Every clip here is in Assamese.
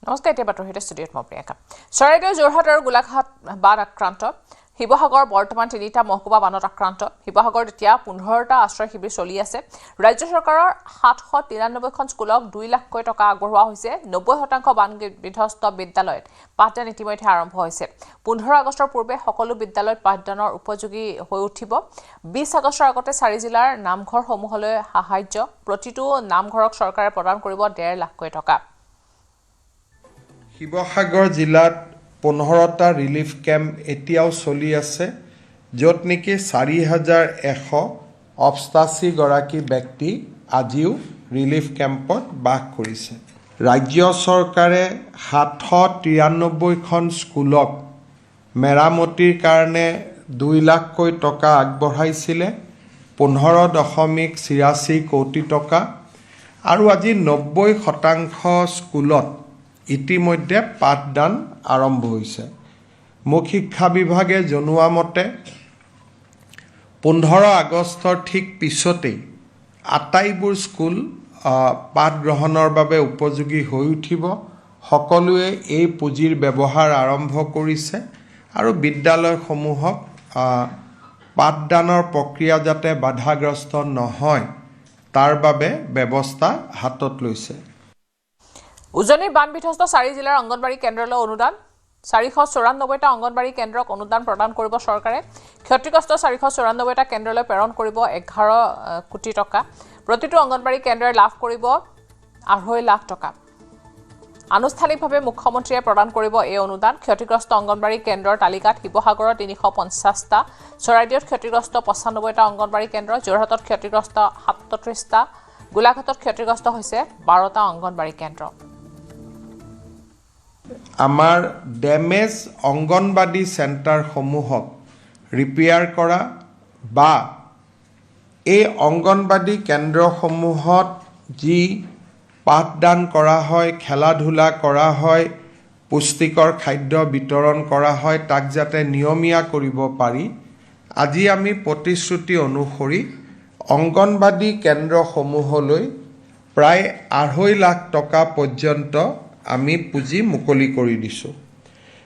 নমস্কাৰ, এতিয়া বাতৰি সৈতে ষ্টুডিঅ'ত মই প্ৰিয়ংকা। চৰাইদেউ, যোৰহাট আৰু গোলাঘাট বান আক্ৰান্ত। শিৱসাগৰ বৰ্তমান 3টা মহকুমা বানত আক্ৰান্ত। শিৱসাগৰত এতিয়া 15টা আশ্ৰয় শিবিৰ চলি আছে। ৰাজ্য চৰকাৰৰ 793খন স্কুলক 2 লাখকৈ টকা আগবঢ়োৱা হৈছে। 90% বান বিধ্বস্ত বিদ্যালয়ত পাঠদান ইতিমধ্যে আৰম্ভ হৈছে। 15 আগষ্টৰ পূৰ্বে সকলো বিদ্যালয়ত পাঠদানৰ উপযোগী হৈ উঠিব। 20 আগষ্টৰ আগতে 4 জিলাৰ নামঘৰসমূহলৈ সাহায্য। প্ৰতিটো নামঘৰক চৰকাৰে প্ৰদান কৰিব 1.5 লাখকৈ টকা। শিৱসাগৰ জিলাত 15টা ৰিলিফ কেম্প এতিয়াও চলি আছে, য'ত নেকি 4188 গৰাকী ব্যক্তি আজিও ৰিলিফ কেম্পত বাস কৰিছে। ৰাজ্য চৰকাৰে 793খন স্কুলক মেৰামতিৰ কাৰণে 2 লাখকৈ টকা আগবঢ়াইছিলে, 15.86 কোটি টকা, আৰু আজি 90% স্কুলত ইতিমধ্যে পাঠদান আৰম্ভ হৈছে। মুখ্য শিক্ষা বিভাগে জনোৱা মতে 15 আগষ্টৰ ঠিক পিছতেই আটাইবোৰ স্কুল পাঠ গ্ৰহণৰ বাবে উপযোগী হৈ উঠিব। সকলোৱে এই পুঁজিৰ ব্যৱহাৰ আৰম্ভ কৰিছে আৰু বিদ্যালয়সমূহক পাঠদানৰ প্ৰক্ৰিয়া যাতে বাধাগ্ৰস্ত নহয় তাৰ বাবে ব্যৱস্থা হাতত লৈছে। উজনিৰ বান বিধ্বস্ত 4 জিলাৰ অংগনবাড়ী কেন্দ্ৰলৈ অনুদান। 494টা অংগনবাড়ী কেন্দ্ৰক অনুদান প্ৰদান কৰিব চৰকাৰে। ক্ষতিগ্ৰস্ত 494টা কেন্দ্ৰলৈ প্ৰেৰণ কৰিব 11 কোটি টকা। প্ৰতিটো অংগনবাড়ী কেন্দ্ৰই লাভ কৰিব 2.5 লাখ টকা। আনুষ্ঠানিকভাৱে মুখ্যমন্ত্ৰীয়ে প্ৰদান কৰিব এই অনুদান। ক্ষতিগ্ৰস্ত অংগনবাড়ী কেন্দ্ৰৰ তালিকাত শিৱসাগৰত 350টা, চৰাইদেউত ক্ষতিগ্ৰস্ত 95টা অংগনবাড়ী কেন্দ্ৰ, যোৰহাটত ক্ষতিগ্ৰস্ত 37টা, গোলাঘাটত ক্ষতিগ্ৰস্ত হৈছে 12টা অংগনবাড়ী কেন্দ্ৰ। আমাৰ ডেমেজ অংগনবাড়ী চেণ্টাৰসমূহক ৰিপেয়াৰ কৰা বা এই অংগনবাড়ী কেন্দ্ৰসমূহত যি পাঠদান কৰা হয়, খেলা ধূলা কৰা হয়, পুষ্টিকৰ খাদ্য বিতৰণ কৰা হয়, তাক যাতে নিয়মীয়া কৰিব পাৰি, আজি আমি প্ৰতিশ্ৰুতি অনুসৰি অংগনবাড়ী কেন্দ্ৰসমূহলৈ প্ৰায় 2.5 লাখ টকা পৰ্যন্ত আমি পুঁজি মুকলি কৰি দিছোঁ।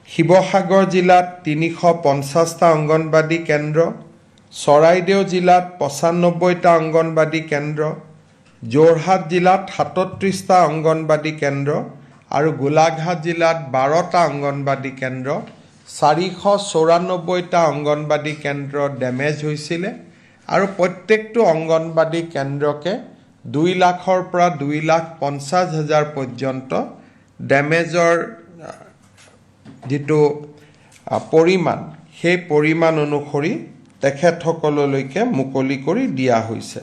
শিৱসাগৰ জিলাত 350টা অংগনবাড়ী কেন্দ্ৰ, চৰাইদেউ জিলাত 95টা অংগনবাড়ী কেন্দ্ৰ, যোৰহাট জিলাত 37টা অংগনবাড়ী কেন্দ্ৰ আৰু গোলাঘাট জিলাত 12টা অংগনবাড়ী কেন্দ্ৰ, 494টা অংগনবাড়ী কেন্দ্ৰ ডেমেজ হৈছিলে আৰু প্ৰত্যেকটো অংগনবাড়ী কেন্দ্ৰকে 2 লাখৰ পৰা 2,50,000 পৰ্যন্ত ডেমেজৰ যিটো পৰিমাণ, সেই পৰিমাণ অনুসৰি তেখেতসকললৈকে মুকলি কৰি দিয়া হৈছে।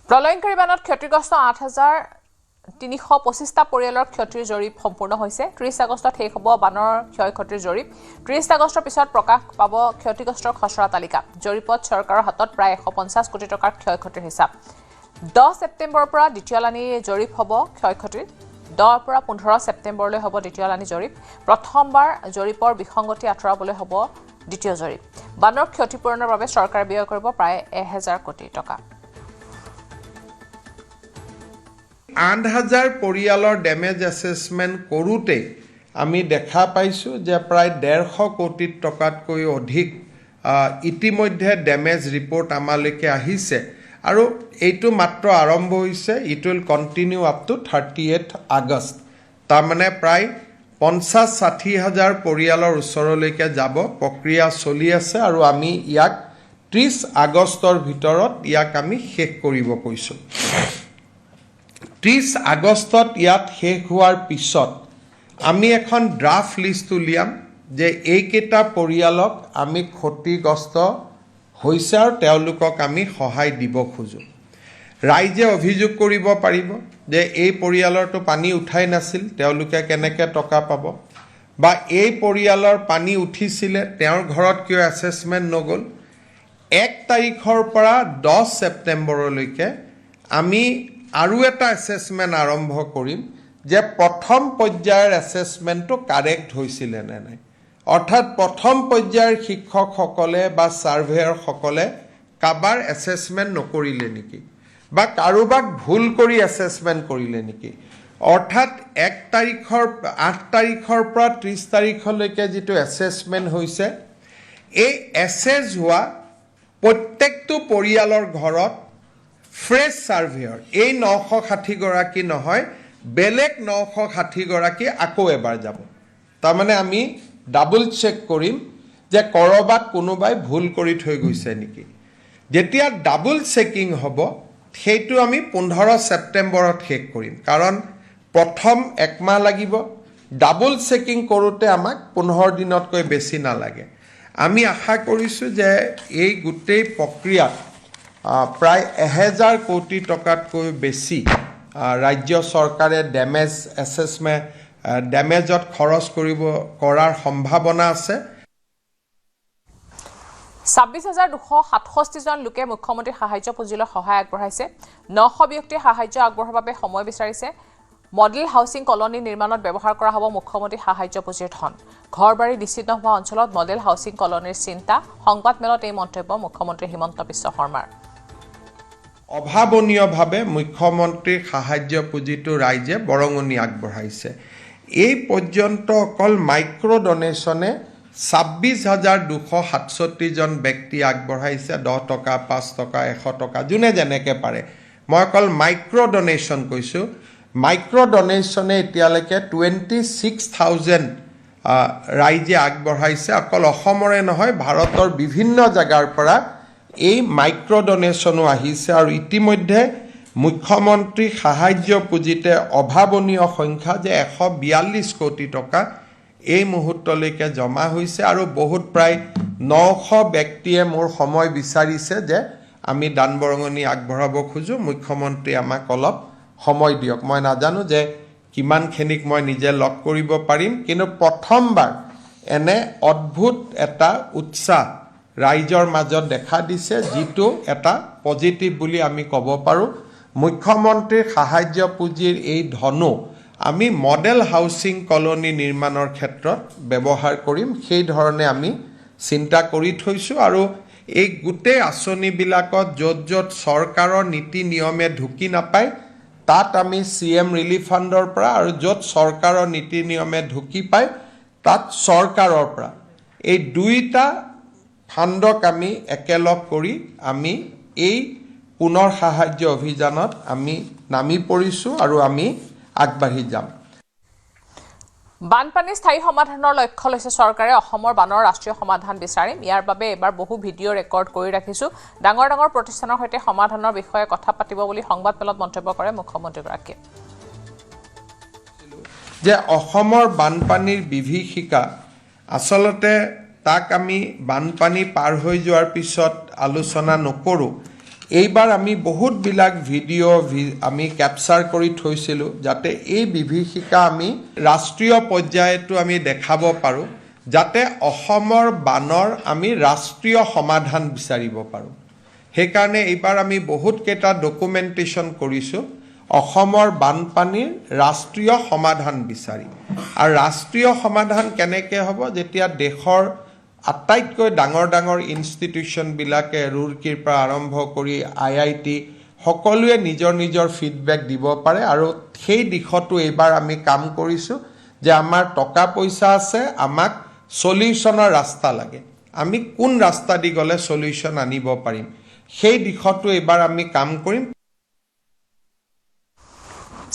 প্ৰলয়ংকাৰী বানত ক্ষতিগ্ৰস্ত 8,325টা পৰিয়ালৰ ক্ষতিৰ জৰীপ সম্পূৰ্ণ হৈছে। 30 আগষ্টত শেষ হ'ব বানৰ ক্ষয়-ক্ষতিৰ জৰীপ। 30 আগষ্টৰ পিছত প্ৰকাশ পাব ক্ষতিগ্ৰস্তৰ খচৰা তালিকা। জৰীপত চৰকাৰৰ হাতত প্ৰায় 150 কোটি টকাৰ ক্ষয়-ক্ষতিৰ হিচাপ। 10 ছেপ্টেম্বৰৰ পৰা দ্বিতীয়লানি জৰীপ হ'ব ক্ষয়-ক্ষতিৰ। 10 পৰা 15 ছেপ্টেম্বৰলৈ হ'ব দ্বিতীয়লানি জৰীপ। প্ৰথমবাৰ জৰীপৰ বিসংগতি আঁতৰাবলৈ হ'ব দ্বিতীয় জৰীপ। বানৰ ক্ষতিপূৰণৰ বাবে চৰকাৰে ব্যয় কৰিব প্ৰায় 1000 কোটি টকা। 8,000 পৰিয়ালৰ ডেমেজ এছেছমেণ্ট কৰোঁতে আমি দেখা পাইছোঁ যে প্ৰায় 150 কোটি টকাতকৈ অধিক ইতিমধ্যে ডেমেজ ৰিপৰ্ট আমালৈকে আহিছে আৰু এইটো মাত্ৰ আৰম্ভ হৈছে। It will continue up to 38 August. তাৰমানে প্ৰায় 50-60 হাজাৰ পৰিয়ালৰ ওচৰলৈকে যাব, প্ৰক্ৰিয়া চলি আছে আৰু আমি ইয়াক 30 আগষ্টৰ ভিতৰত ইয়াক আমি শেষ কৰিব কৈছোঁ। 30 আগষ্টত ইয়াত শেষ হোৱাৰ পিছত আমি এখন ড্ৰাফ্ট লিষ্ট উলিয়াম যে এইকেইটা পৰিয়ালক আমি ক্ষতিগ্ৰস্ত হৈছে আৰু তেওঁলোকক আমি সহায় দিব খোজোঁ। ৰাইজে অভিযোগ কৰিব পাৰিব যে এই পৰিয়ালৰটো পানী উঠাই নাছিল, তেওঁলোকে কেনেকৈ টকা পাব, বা এই পৰিয়ালৰ পানী উঠিছিলে, তেওঁৰ ঘৰত কিয় এছেছমেণ্ট নগ'ল। 1 তাৰিখৰ পৰা 10 ছেপ্টেম্বৰলৈকে আমি আৰু এটা এছেছমেণ্ট আৰম্ভ কৰিম যে প্ৰথম পৰ্যায়ৰ এছেছমেণ্টটো কাৰেক্ট হৈছিলে নে নাই। অৰ্থাৎ প্ৰথম পৰ্যায়ৰ শিক্ষকসকলে বা ছাৰ্ভেয়াৰসকলে কাবাৰ এছেছমেণ্ট নকৰিলে নেকি, বা কাৰোবাক ভুল কৰি এছেছমেণ্ট কৰিলে নেকি। অৰ্থাৎ 1 তাৰিখৰ 8 তাৰিখৰ পৰা 30 তাৰিখলৈকে যিটো এছেছমেণ্ট হৈছে এই এছেছ হোৱা প্ৰত্যেকটো পৰিয়ালৰ ঘৰত ফ্ৰেছ ছাৰ্ভেয়ৰ এই 960 গৰাকী নহয় বেলেগ 960 গৰাকী আকৌ এবাৰ যাব তাৰমানে আমি ডাবল চেক কৰিম যে কৰবাত কোনোবাই ভুল কৰি থৈ গৈছে নেকি যেতিয়া ডাবল চেকিং হ'ব সেইটো আমি 15 ছেপ্টেম্বৰত শেষ কৰিম কাৰণ প্ৰথম একমাহ লাগিব ডাবল চেকিং কৰোঁতে আমাক 15 দিনতকৈ বেছি নালাগে আমি আশা কৰিছোঁ যে এই গোটেই প্ৰক্ৰিয়াত প্ৰায় 1000 কোটি টকাতকৈ বেছি ৰাজ্য চৰকাৰে ডেমেজ এছেছমেণ্ট ডেমেজত খৰচ কৰাৰ সম্ভাৱনা আছে 26,267 জন লোকে মুখ্যমন্ত্ৰী সাহায্য পুঁজিলৈ সহায় আগবঢ়াইছে 900 ব্যক্তিয়ে সাহায্য আগবঢ়োৱাৰ বাবে সময় বিচাৰিছে মডেল হাউচিং কলনী নিৰ্মাণত ব্যৱহাৰ কৰা হ'ব মুখ্যমন্ত্ৰী সাহায্য পুঁজিৰ ধন ঘৰবাৰী নিশ্চিত হোৱা অঞ্চলত মডেল হাউচিং কলনীৰ চিন্তা সংবাদমেলত এই মন্তব্য মুখ্যমন্ত্ৰী হিমন্ত বিশ্ব শৰ্মাৰ অভাৱনীয়ভাৱে মুখ্যমন্ত্ৰীৰ সাহায্য পুঁজিটো ৰাইজে বৰঙণি আগবঢ়াইছে এই পৰ্যন্ত অকল মাইক্ৰ ডনেশ্যনে 26,267 জন ব্যক্তি আগবঢ়াইছে 10 টকা 5 টকা 100 টকা যোনে যেনেকৈ পাৰে মই অকল মাইক্ৰ ডনেশ্যন কৈছোঁ মাইক্ৰ ডনেশ্যনে এতিয়ালৈকে 26,000 ৰাইজে আগবঢ়াইছে অকল অসমৰে নহয় ভাৰতৰ বিভিন্ন জাগাৰ পৰা এই মাইক্ৰ ডনেশ্যনো আহিছে আৰু ইতিমধ্যে মুখ্যমন্ত্ৰী সাহায্য পুঁজিতে অভাৱনীয় সংখ্যা যে 142 কোটি টকা এই মুহূৰ্তলৈকে জমা হৈছে আৰু বহুত প্ৰায় 900 ব্যক্তিয়ে মোৰ সময় বিচাৰিছে যে আমি দান বৰঙণি আগবঢ়াব খোজো মুখ্যমন্ত্ৰী আমাক অলপ সময় দিয়ক মই নাজানো যে কিমানখিনিক মই নিজে লগ কৰিব পাৰিম কিন্তু প্ৰথমবাৰ এনে অদ্ভুত এটা উৎসাহ ৰাইজৰ মাজত দেখা দিছে যিটো এটা পজিটিভ বুলি আমি ক'ব পাৰোঁ মুখ্যমন্ত্ৰীৰ সাহায্য পুঁজিৰ এই ধনো আমি মডেল হাউচিং কলনী নিৰ্মাণৰ ক্ষেত্ৰত ব্যৱহাৰ কৰিম সেই ধৰণে আমি চিন্তা কৰি থৈছোঁ আৰু এই গোটেই আঁচনিবিলাকত য'ত য'ত চৰকাৰৰ নীতি নিয়মে ঢুকি নাপায় তাত আমি CM ৰিলিফ ফাণ্ডৰ পৰা আৰু য'ত চৰকাৰৰ নীতি নিয়মে ঢুকি পায় তাত চৰকাৰৰ পৰা এই দুইটা ফাণ্ডক আমি একেলগ কৰি আমি এই পুনৰ সাহায্য অভিযানত আমি নামি পৰিছোঁ আৰু আমি আগবাঢ়ি যাম বানপানী স্থায়ী সমাধানৰ লক্ষ্য লৈছে চৰকাৰে অসমৰ বানৰ ৰাষ্ট্ৰীয় সমাধান বিচাৰিম ইয়াৰ বাবে এবাৰ বহু ভিডিঅ' ৰেকৰ্ড কৰি ৰাখিছোঁ ডাঙৰ ডাঙৰ প্ৰতিষ্ঠানৰ সৈতে সমাধানৰ বিষয়ে কথা পাতিব বুলি সংবাদমেলত মন্তব্য কৰে মুখ্যমন্ত্ৰীগৰাকীয়ে যে অসমৰ বানপানীৰ বিভীষিকা আচলতে তাক আমি বানপানী পাৰ হৈ যোৱাৰ পিছত আলোচনা নকৰোঁ এইবাৰ আমি বহুতবিলাক ভিডিঅ' আমি কেপচাৰ কৰি থৈছিলোঁ যাতে এই বিভীষিকা আমি ৰাষ্ট্ৰীয় পৰ্যায়তো আমি দেখাব পাৰোঁ যাতে অসমৰ বানৰ আমি ৰাষ্ট্ৰীয় সমাধান বিচাৰিব পাৰোঁ সেইকাৰণে এইবাৰ আমি বহুতকেইটা ডকুমেণ্টেশ্যন কৰিছোঁ অসমৰ বানপানীৰ ৰাষ্ট্ৰীয় সমাধান বিচাৰি আৰু ৰাষ্ট্ৰীয় সমাধান কেনেকৈ হ'ব যেতিয়া দেশৰ আটাইতকৈ ডাঙৰ ডাঙৰ ইনষ্টিটিউশ্যনবিলাকে ৰুৰকীৰ পৰা আৰম্ভ কৰি IIT সকলোৱে নিজৰ নিজৰ ফিডবেক দিব পাৰে আৰু সেই দিশতো এইবাৰ আমি কাম কৰিছোঁ যে আমাৰ টকা পইচা আছে আমাক সলিউশ্যনৰ ৰাস্তা লাগে আমি কোন ৰাস্তা দি গ'লে সলিউশ্যন আনিব পাৰিম সেই দিশতো এইবাৰ আমি কাম কৰিম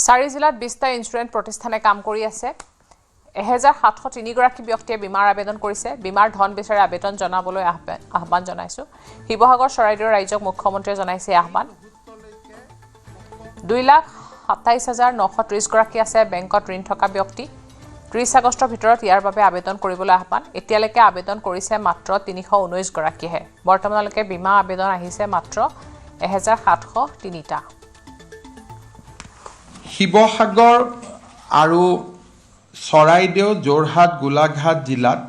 4 জিলাত 20টা ইঞ্চুৰেঞ্চ প্ৰতিষ্ঠানে কাম কৰি আছে 1703 গৰাকী ব্যক্তিয়ে বীমাৰ আবেদন কৰিছে বীমাৰ ধন বিচাৰি আবেদন জনাবলৈ আহ্বান জনাইছো শিৱসাগৰ চৰাইদেউ ৰাজ্যক মুখ্যমন্ত্ৰীয়ে জনাইছে আহ্বান 2,27,930 গৰাকী আছে বেংকত ঋণ থকা ব্যক্তি 30 আগষ্টৰ ভিতৰত ইয়াৰ বাবে আবেদন কৰিবলৈ আহ্বান এতিয়ালৈকে আবেদন কৰিছে মাত্ৰ 319 গৰাকীহে বৰ্তমানলৈকে বীমা আবেদন আহিছে মাত্ৰ 1703টা শিৱসাগৰ আৰু চৰাইদেউ যোৰহাট গোলাঘাট জিলাত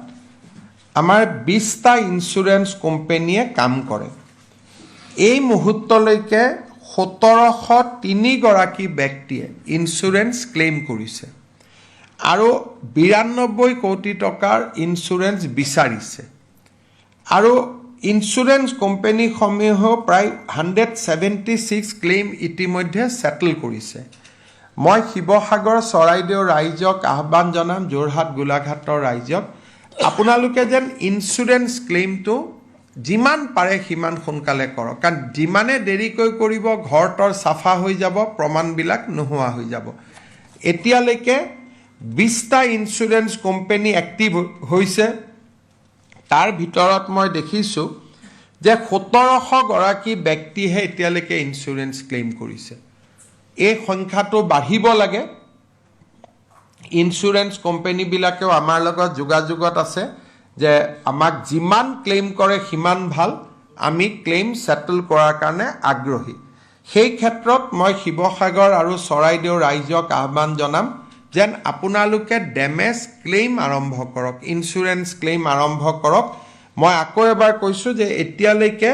আমাৰ 20টা ইঞ্চুৰেঞ্চ কোম্পানীয়ে কাম কৰে এই মুহূৰ্তলৈকে 1703 গৰাকী ব্যক্তিয়ে ইঞ্চুৰেঞ্চ ক্লেইম কৰিছে আৰু 92 কোটি টকাৰ ইঞ্চুৰেঞ্চ বিচাৰিছে আৰু ইঞ্চুৰেঞ্চ কোম্পানীসমূহেও প্ৰায় 176 ক্লেইম ইতিমধ্যে সেটেল কৰিছে মই শিৱসাগৰ চৰাইদেউ ৰাইজক আহ্বান জনাম, যোৰহাট গোলাঘাটৰ ৰাইজক, আপোনালোকে যেন ইঞ্চুৰেঞ্চ ক্লেইমটো যিমান পাৰে সিমান সোনকালে কৰক। কাৰণ যিমানে দেৰিকৈ কৰিব ঘৰটোৰ চাফা হৈ যাব, প্ৰমাণবিলাক নোহোৱা হৈ যাব। এতিয়ালৈকে 20টা ইঞ্চুৰেঞ্চ কোম্পানী এক্টিভ হৈছে। তাৰ ভিতৰত মই দেখিছোঁ যে 1700 গৰাকী ব্যক্তিহে এতিয়ালৈকে ইঞ্চুৰেঞ্চ ক্লেইম কৰিছে। এই সংখ্যাটো বাঢ়িব লাগে। ইঞ্চুৰেঞ্চ কোম্পানীবিলাকেও আমাৰ লগত যোগাযোগত আছে যে আমাক যিমান ক্লেইম কৰে সিমান ভাল, আমি ক্লেইম ছেটেল কৰাৰ কাৰণে আগ্ৰহী। সেই ক্ষেত্ৰত মই শিৱসাগৰ আৰু চৰাইদেউ ৰাইজক আহ্বান জনাম যেন আপোনালোকে ডেমেজ ক্লেইম আৰম্ভ কৰক, ইঞ্চুৰেঞ্চ ক্লেইম আৰম্ভ কৰক। মই আকৌ এবাৰ কৈছোঁ যে এতিয়ালৈকে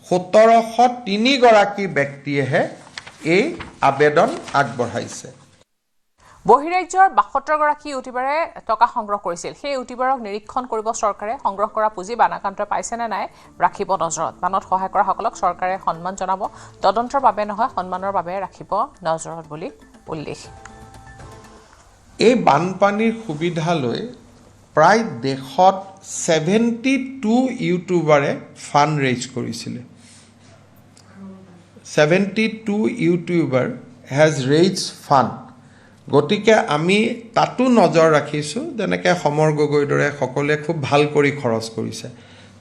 1703 গৰাকী ব্যক্তিয়েহে এই আবেদন আগবঢ়াইছে। বহিৰাজ্যৰ 72 গৰাকী ইউটিউবাৰে টকা সংগ্ৰহ কৰিছিল। সেই ইউটিউবাৰক নিৰীক্ষণ কৰিব চৰকাৰে। সংগ্ৰহ কৰা পুঁজি বানাকান্তই পাইছেনে নাই ৰাখিব নজৰত। বানত সহায় কৰাসকলক চৰকাৰে সন্মান জনাব। তদন্তৰ বাবে নহয়, সন্মানৰ বাবে ৰাখিব নজৰত বুলি উল্লেখ। এই বানপানীৰ সুবিধা লৈ প্ৰায় দেশত 72 ইউটিউবাৰে ফাণ্ড ৰেইজ কৰিছিলে। 72 ইউটিউবাৰ হেজ ৰেইজ ফাণ্ড। গতিকে আমি তাতো নজৰ ৰাখিছোঁ, যেনেকৈ সমৰ গগৈৰ দৰে সকলোৱে খুব ভাল কৰি খৰচ কৰিছে।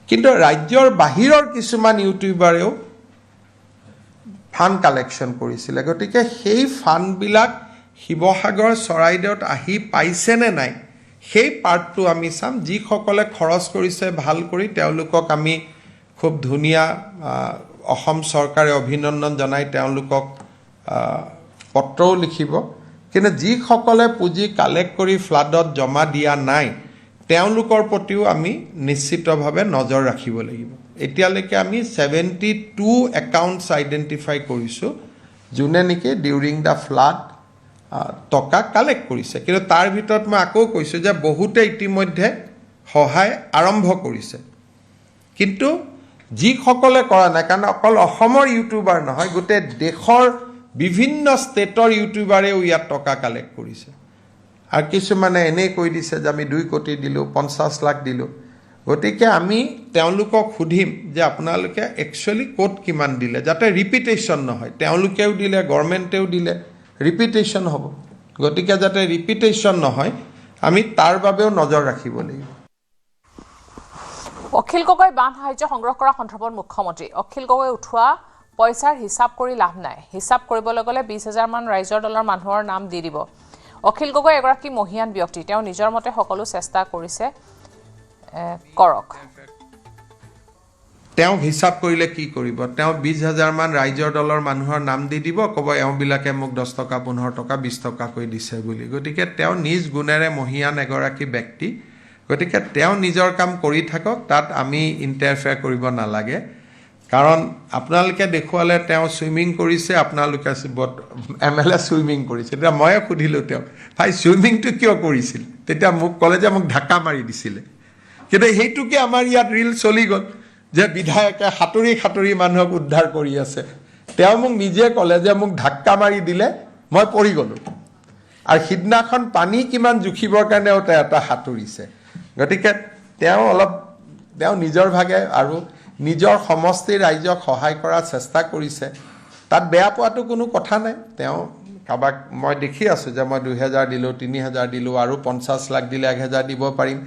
কিন্তু ৰাজ্যৰ বাহিৰৰ কিছুমান ইউটিউবাৰেও ফাণ্ড কালেকশ্যন কৰিছিলে। গতিকে সেই ফাণ্ডবিলাক শিৱসাগৰ চৰাইদেউত আহি পাইছেনে নাই সেই পাৰ্টটো আমি চাম। যিসকলে খৰচ কৰিছে ভাল কৰি তেওঁলোকক আমি খুব ধুনীয়া অসম চৰকাৰে অভিনন্দন জনাই তেওঁলোকক পত্ৰও লিখিব। কিন্তু যিসকলে পুঁজি কালেক্ট কৰি ফ্লাডত জমা দিয়া নাই তেওঁলোকৰ প্ৰতিও আমি নিশ্চিতভাৱে নজৰ ৰাখিব লাগিব। এতিয়ালৈকে আমি 72 একাউণ্টছ আইডেণ্টিফাই কৰিছোঁ যোনে নেকি ডিউৰিং দ্য ফ্লাড টকা কালেক্ট কৰিছে। কিন্তু তাৰ ভিতৰত মই আকৌ কৈছোঁ যে বহুতে ইতিমধ্যে সহায় আৰম্ভ কৰিছে। কিন্তু যিসকলে কৰা নাই, কাৰণ অকল অসমৰ ইউটিউবাৰ নহয়, গোটেই দেশৰ বিভিন্ন ষ্টেটৰ ইউটিউবাৰেও ইয়াত টকা কালেক্ট কৰিছে। আৰু কিছুমানে এনেই কৈ দিছে যে আমি 2 কোটি দিলোঁ, 50 লাখ দিলোঁ। গতিকে আমি তেওঁলোকক সুধিম যে আপোনালোকে একচুৱেলি ক'ত কিমান দিলে, যাতে ৰিপিটেশ্যন নহয়। তেওঁলোকেও দিলে, গভৰ্ণমেণ্টেও দিলে, ৰিপিটেশ্যন হ'ব। গতিকে যাতে ৰিপিটেশ্যন নহয় আমি তাৰ বাবেও নজৰ ৰাখিব লাগিব। অখিল গগৈ বান সাহায্য সংগ্ৰহ কৰা সন্দৰ্ভত মুখ্যমন্ত্ৰী। অখিল গগৈ উঠোৱা পইচাৰ হিচাপ কৰি লাভ নাই। হিচাপ কৰিবলৈ গ'লে 20,000 মান ৰাইজৰ দলৰ মানুহৰ নাম দি দিব। অখিল গগৈ এগৰাকী মহিয়ান ব্যক্তি। তেওঁ নিজৰ মতে সকলো চেষ্টা কৰিছে, কৰক। তেওঁ হিচাপ কৰিলে কি কৰিব? তেওঁ 20,000 মান ৰাইজৰ দলৰ মানুহৰ নাম দি দিব, ক'ব এওঁবিলাকে মোক 10 টকা 15 টকা 20 টকাকৈ দিছে বুলি। গতিকে তেওঁ নিজ গুণেৰে মহিয়ান এগৰাকী ব্যক্তি। গতিকে তেওঁ নিজৰ কাম কৰি থাকক, তাত আমি ইণ্টাৰফেয়াৰ কৰিব নালাগে। কাৰণ আপোনালোকে দেখুৱালে তেওঁ ছুইমিং কৰিছে, আপোনালোকে MLA ছুইমিং কৰিছে। তেতিয়া ময়ে সুধিলোঁ তেওঁক, ভাই ছুইমিংটো কিয় কৰিছিল? তেতিয়া মোক ক'লে যে মোক ঢাকা মাৰি দিছিলে। কিন্তু সেইটোকে আমাৰ ইয়াত ৰিল চলি গ'ল যে বিধায়কে সাঁতুৰি সাঁতুৰি মানুহক উদ্ধাৰ কৰি আছে। তেওঁ মোক নিজে ক'লে যে মোক ধাক্কা মাৰি দিলে, মই পৰি গ'লোঁ। আৰু সিদিনাখন পানী কিমান জুখিবৰ কাৰণেও তেওঁ এটা সাঁতুৰিছে। গতিকে তেওঁ নিজৰ ভাগে আৰু নিজৰ সমষ্টিৰ ৰাইজক সহায় কৰাৰ চেষ্টা কৰিছে। তাত বেয়া পোৱাটো কোনো কথা নাই। তেওঁ কাৰোবাক মই দেখি আছোঁ যে মই 2,000 দিলোঁ, 3,000 দিলোঁ, আৰু 50 লাখ দিলে 1,000 দিব পাৰিম।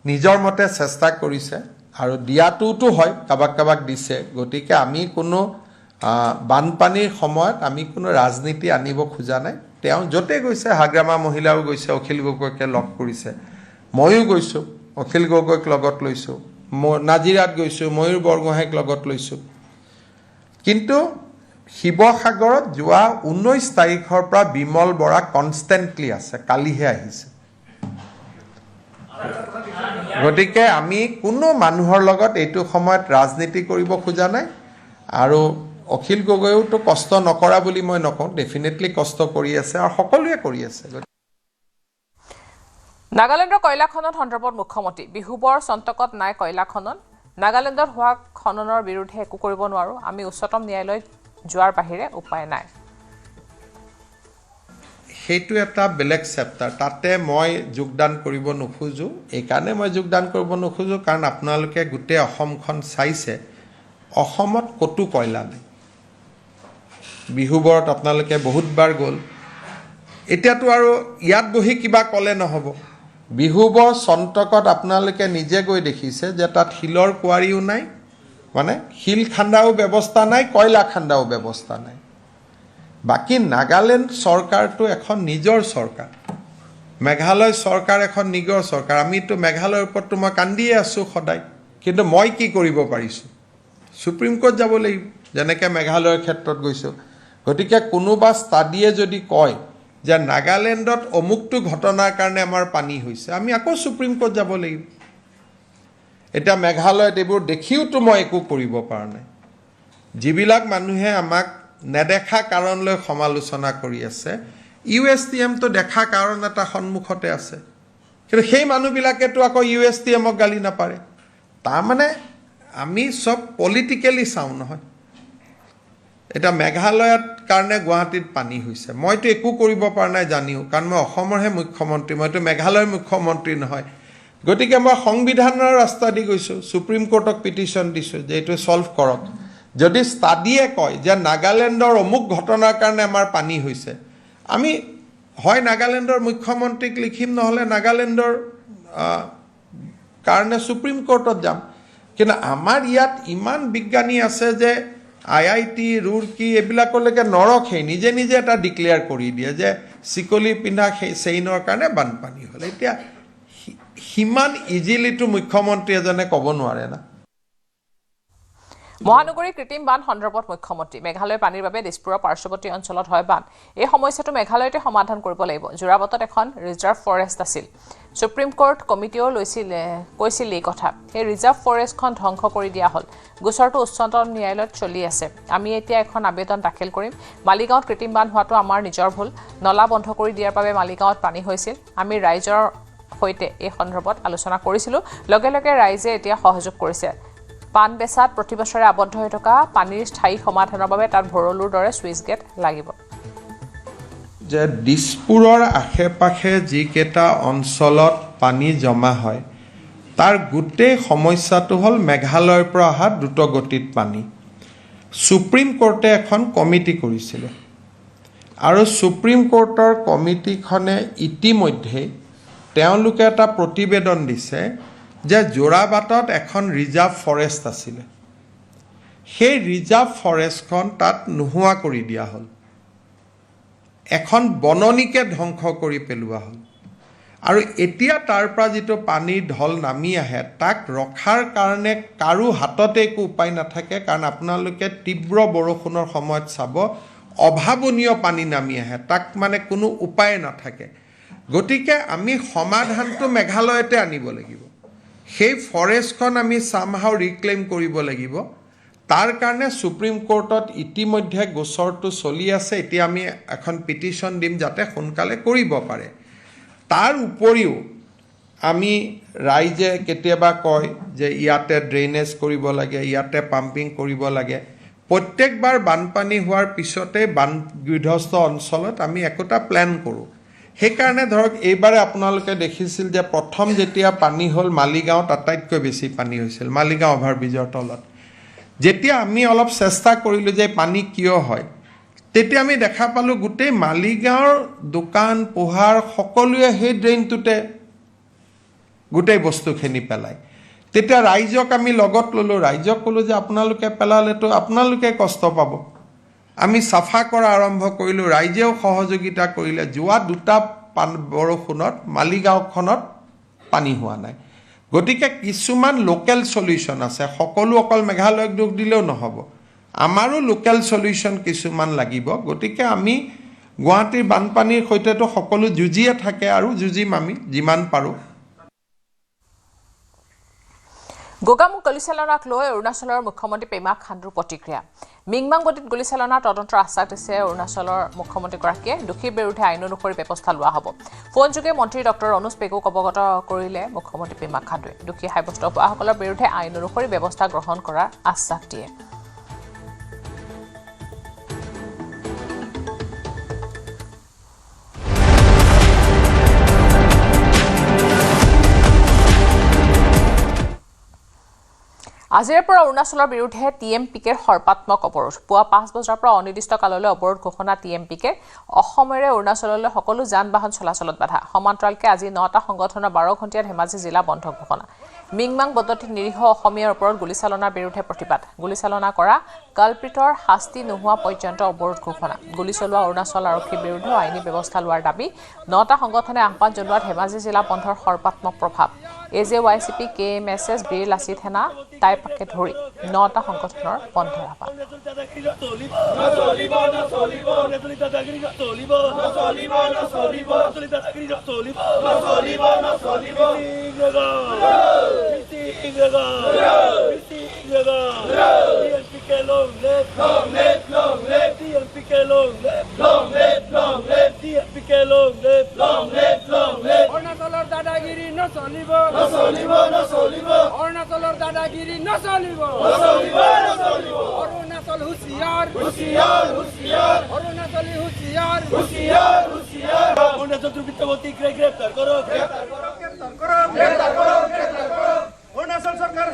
নিজৰ মতে চেষ্টা কৰিছে আৰু দিয়াটোতো হয়, কাৰোবাক দিছে। গতিকে আমি কোনো বানপানীৰ সময়ত আমি কোনো ৰাজনীতি আনিব খোজা নাই। তেওঁ য'তে গৈছে, হাগ্ৰামা মহিলাও গৈছে, অখিল গগৈকে লগ কৰিছে। ময়ো গৈছোঁ, অখিল গগৈক লগত লৈছোঁ। নাজিৰাত গৈছোঁ, ময়ূৰ বৰগোহাঁইক লগত লৈছোঁ। কিন্তু শিৱসাগৰত যোৱা 19 তাৰিখৰ পৰা বিমল বৰা কনষ্টেণ্টলি আছে, কালিহে আহিছে। গতিকে আমি কোনো মানুহৰ লগত এইটো সময়ত ৰাজনীতি কৰিব খোজা নাই। আৰু অখিল গগৈওতো কষ্ট নকৰা বুলি মই নকওঁ, ডেফিনেটলি কষ্ট কৰি আছে আৰু সকলোৱে কৰি আছে। নাগালেণ্ডৰ কয়লা খনন সন্দৰ্ভত মুখ্যমন্ত্ৰী। বিহুবৰ চন্তকত নাই কয়লা খনন। নাগালেণ্ডত হোৱা খননৰ বিৰুদ্ধে একো কৰিব নোৱাৰোঁ। আমি উচ্চতম ন্যায়ালয়ত যোৱাৰ বাহিৰে উপায় নাই। সেইটো এটা বেলেগ চেপ্টাৰ তাতে মই যোগদান কৰিব নোখোজোঁ এইকাৰণে মই যোগদান কৰিব নোখোজোঁ কাৰণ আপোনালোকে গোটেই অসমখন চাইছে অসমত ক'তো কয়লা নাই বিহুবৰত আপোনালোকে বহুতবাৰ গ'ল এতিয়াতো আৰু ইয়াত বহি কিবা ক'লে নহ'ব বিহুবৰ চন্তকত আপোনালোকে নিজে গৈ দেখিছে যে তাত শিলৰ কুঁৱাৰীও নাই মানে শিল খান্দাও ব্যৱস্থা নাই কয়লা খান্দাও ব্যৱস্থা নাই বাকী নাগালেণ্ড চৰকাৰটো এখন নিজৰ চৰকাৰ মেঘালয় চৰকাৰ এখন নিজৰ চৰকাৰ আমিতো মেঘালয়ৰ ওপৰতো মই কান্দিয়ে আছোঁ সদায় কিন্তু মই কি কৰিব পাৰিছোঁ সুপ্ৰিম কোৰ্ট যাব লাগিব যেনেকৈ মেঘালয়ৰ ক্ষেত্ৰত গৈছোঁ গতিকে কোনোবা ষ্টাডিয়ে যদি কয় যে নাগালেণ্ডত অমুকটো ঘটনাৰ কাৰণে আমাৰ পানী হৈছে আমি আকৌ সুপ্ৰিম কোৰ্ট যাব লাগিব এতিয়া মেঘালয়ত এইবোৰ দেখিওতো মই একো কৰিব পৰা নাই যিবিলাক মানুহে আমাক নেদেখা কাৰণলৈ সমালোচনা কৰি আছে USTMটো দেখা কাৰণ এটা সন্মুখতে আছে কিন্তু সেই মানুহবিলাকেতো আকৌ USTMক গালি নাপাৰে তাৰমানে আমি চব পলিটিকেলি চাওঁ নহয় এটা মেঘালয়ত কাৰণে গুৱাহাটীত পানী হৈছে মইতো একো কৰিব পৰা নাই জানিও কাৰণ মই অসমৰহে মুখ্যমন্ত্ৰী মইতো মেঘালয়ৰ মুখ্যমন্ত্ৰী নহয় গতিকে মই সংবিধানৰ ৰাস্তা দি গৈছোঁ সুপ্ৰিম কোৰ্টক পিটিশ্যন দিছোঁ যে এইটো সলভ কৰক যদি ষ্টাডিয়ে কয় যে নাগালেণ্ডৰ অমুক ঘটনাৰ কাৰণে আমাৰ পানী হৈছে আমি হয় নাগালেণ্ডৰ মুখ্যমন্ত্ৰীক লিখিম নহ'লে নাগালেণ্ডৰ কাৰণে সুপ্ৰিম কোৰ্টত যাম কিন্তু আমাৰ ইয়াত ইমান বিজ্ঞানী আছে যে IIT ৰুৰকি এইবিলাকলৈকে নৰখেই নিজে নিজে এটা ডিক্লেয়াৰ কৰি দিয়ে যে চিকলি পিন্ধা চেইনৰ কাৰণে বানপানী হ'ল এতিয়া সিমান ইজিলিটো মুখ্যমন্ত্ৰী এজনে ক'ব নোৱাৰে না মহানগৰী কৃত্ৰিম বান সন্দৰ্ভত মুখ্যমন্ত্ৰী মেঘালয় পানীৰ বাবে দিছপুৰৰ পাৰ্শ্বৱৰ্তী অঞ্চলত হয় বান এই সমস্যাটো মেঘালয়তে সমাধান কৰিব লাগিব জোৰাবাটত এখন ৰিজাৰ্ভ ফৰেষ্ট আছিল সুপ্ৰিম কোৰ্ট কমিটিও কৈছিল এই কথা এই ৰিজাৰ্ভ ফৰেষ্টখন ধ্বংস কৰি দিয়া হ'ল গোচৰটো উচ্চতম ন্যায়ালয়ত চলি আছে আমি এতিয়া এখন আবেদন দাখিল কৰিম মালিগাঁৱত কৃত্ৰিম বান হোৱাটো আমাৰ নিজৰ ভুল নলা বন্ধ কৰি দিয়াৰ বাবে মালিগাঁৱত পানী হৈছিল আমি ৰাইজৰ সৈতে এই সন্দৰ্ভত আলোচনা কৰিছিলোঁ লগে লগে ৰাইজে এতিয়া সহযোগ কৰিছে পান বেচাত প্ৰতি বছৰে আবদ্ধ হৈ থকা পানীৰ স্থায়ী সমাধানৰ বাবে তাত ভৰলুৰ দৰে সুইচ গেট লাগিব যে দিছপুৰৰ আশে-পাশে যিকেইটা অঞ্চলত পানী জমা হয় তাৰ গোটেই সমস্যাটো হ'ল মেঘালয়ৰ পৰা অহা দ্ৰুতগতিত পানী সুপ্ৰিম কোৰ্টে এখন কমিটি কৰিছিলে আৰু সুপ্ৰিম কোৰ্টৰ কমিটিখনে ইতিমধ্যে তেওঁলোকে এটা প্ৰতিবেদন দিছে যে জোৰাবাটত এখন ৰিজাৰ্ভ ফৰেষ্ট আছিলে সেই ৰিজাৰ্ভ ফৰেষ্টখন তাত নোহোৱা কৰি দিয়া হ'ল এখন বননিকে ধ্বংস কৰি পেলোৱা হ'ল আৰু এতিয়া তাৰ পৰা যিটো পানীৰ ঢল নামি আহে তাক ৰখাৰ কাৰণে কাৰো হাততে একো উপায় নাথাকে কাৰণ আপোনালোকে তীব্ৰ বৰষুণৰ সময়ত চাব অভাৱনীয় পানী নামি আহে তাক মানে কোনো উপায় নাথাকে গতিকে আমি সমাধানটো মেঘালয়তে আনিব লাগিব সেই ফৰেষ্টখন আমি সামহাও ৰিক্লেইম কৰিব লাগিব তাৰ কাৰণে সুপ্ৰিম কোৰ্টত ইতিমধ্যে গোচৰটো চলি আছে এতিয়া আমি এখন পিটিশ্যন দিম যাতে সোনকালে কৰিব পাৰে তাৰ উপৰিও আমি ৰাইজে কেতিয়াবা কয় যে ইয়াতে ড্ৰেইনেজ কৰিব লাগে ইয়াতে পাম্পিং কৰিব লাগে প্ৰত্যেকবাৰ বানপানী হোৱাৰ পিছতে বান বিধ্বস্ত অঞ্চলত আমি একোটা প্ল্যান কৰোঁ সেইকাৰণে ধৰক এইবাৰে আপোনালোকে দেখিছিল যে প্ৰথম যেতিয়া পানী হ'ল মালিগাঁৱত আটাইতকৈ বেছি পানী হৈছিল মালিগাঁও অভাৰব্ৰিজৰ তলত যেতিয়া আমি অলপ চেষ্টা কৰিলোঁ যে পানী কিয় হয় তেতিয়া আমি দেখা পালোঁ গোটেই মালিগাঁৱৰ দোকান পোহাৰ সকলোৱে সেই ড্ৰেইনটোতে গোটেই বস্তুখিনি পেলায় তেতিয়া ৰাইজক আমি লগত ল'লোঁ ৰাইজক ক'লোঁ যে আপোনালোকে পেলালেতো আপোনালোকে কষ্ট পাব আমি চাফা কৰা আৰম্ভ কৰিলোঁ ৰাইজেও সহযোগিতা কৰিলে যোৱা দুটা বৰষুণত মালিগাঁওখনত পানী হোৱা নাই গতিকে কিছুমান লোকেল সলিউশন আছে সকলো অকল মেঘালয়ক দুখ দিলেও নহ'ব আমাৰো লোকেল সলিউশন কিছুমান লাগিব গতিকে আমি গুৱাহাটীৰ বানপানীৰ সৈতেতো সকলো যুঁজিয়ে থাকে আৰু যুঁজিম আমি যিমান পাৰোঁ গোগামুখ গুলীচালনাক লৈ অৰুণাচলৰ মুখ্যমন্ত্ৰী পেমা খাণ্ডুৰ প্ৰতিক্ৰিয়া মিংমাংবতীত গুলীচালনাৰ তদন্তৰ আশ্বাস দিছে অৰুণাচলৰ মুখ্যমন্ত্ৰীগৰাকীয়ে দোষীৰ বিৰুদ্ধে আইন অনুসৰি ব্যৱস্থা লোৱা হ'ব ফোনযোগে মন্ত্ৰী ডক্টৰ অনুজ পেগুক অৱগত কৰিলে মুখ্যমন্ত্ৰী পেমা খাণ্ডুৱে দোষী সাব্যস্ত হোৱাসকলৰ বিৰুদ্ধে আইন অনুসৰি ব্যৱস্থা গ্ৰহণ কৰাৰ আশ্বাস দিয়ে আজিৰ পৰা অৰুণাচলৰ বিৰুদ্ধে TMPKৰ সৰ্বাত্মক অৱৰোধ পুৱা 5 বজাৰ পৰা অনিৰ্দিষ্ট কাললৈ অৱৰোধ ঘোষণা TMPKৰ অসমেৰে অৰুণাচললৈ সকলো যান-বাহন চলাচলত বাধা সমান্তৰালকে আজি 9টা সংগঠনৰ 12 ঘণ্টীয়া ধেমাজি জিলা বন্ধ ঘোষণা মিংমাং পদ্ধতিত নিৰীহ অসমীয়াৰ ওপৰত গুলীচালনাৰ বিৰুদ্ধে প্ৰতিবাদ গুলীচালনা কৰা কালপ্ৰিটৰ শাস্তি নোহোৱা পৰ্যন্ত অৱৰোধ ঘোষণা গুলী চলোৱা অৰুণাচল আৰক্ষীৰ বিৰুদ্ধে আইনী ব্যৱস্থা লোৱাৰ দাবী 9টা সংগঠনে আহ্বান জনোৱা ধেমাজি জিলা বন্ধৰ সৰ্বাত্মক প্ৰভাৱ AJYCP KMSS বীৰ লাচিত সেনা টাইপকে ধৰি 9টা সংগঠনৰ বন্ধৰ আহ্বান অৰুণাচলৰ দাদাগিৰি নচলিব অৰুণাচলৰ দাদাগিৰি নচলিব অৰুণাচল হুঁচিয়াৰ অৰুণাচলী হুঁচিয়াৰ অৰুণাচল দুৰ্বৃত্তবৰ্তী গ্ৰেপ্তাৰ কৰো অৰুণাচল সৰকাৰ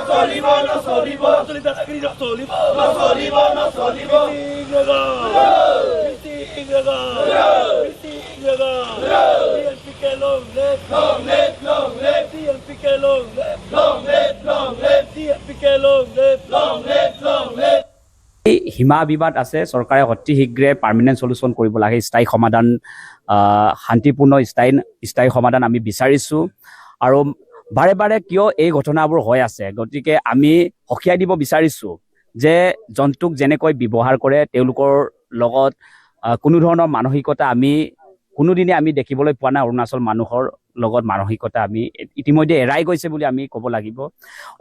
চলিব নচলিব দাদাগিৰি নচলিব সীমা বিবাদ আছে চৰকাৰে অতি শীঘ্ৰে পাৰ্মানেণ্ট সলিউশন কৰিব লাগে স্থায়ী সমাধান শান্তিপূৰ্ণ স্থায়ী সমাধান আমি বিচাৰিছোঁ আৰু বাৰে বাৰে কিয় এই ঘটনাবোৰ হৈ আছে গতিকে আমি হকিয়াই দিব বিচাৰিছোঁ যে জন্তুক যেনেকৈ ব্যৱহাৰ কৰে তেওঁলোকৰ লগত কোনো ধৰণৰ মানসিকতা আমি কোনোদিনে আমি দেখিবলৈ পোৱা নাই অৰুণাচল মানুহৰ লগত মানসিকতা আমি ইতিমধ্যে এৰাই গৈছে বুলি আমি ক'ব লাগিব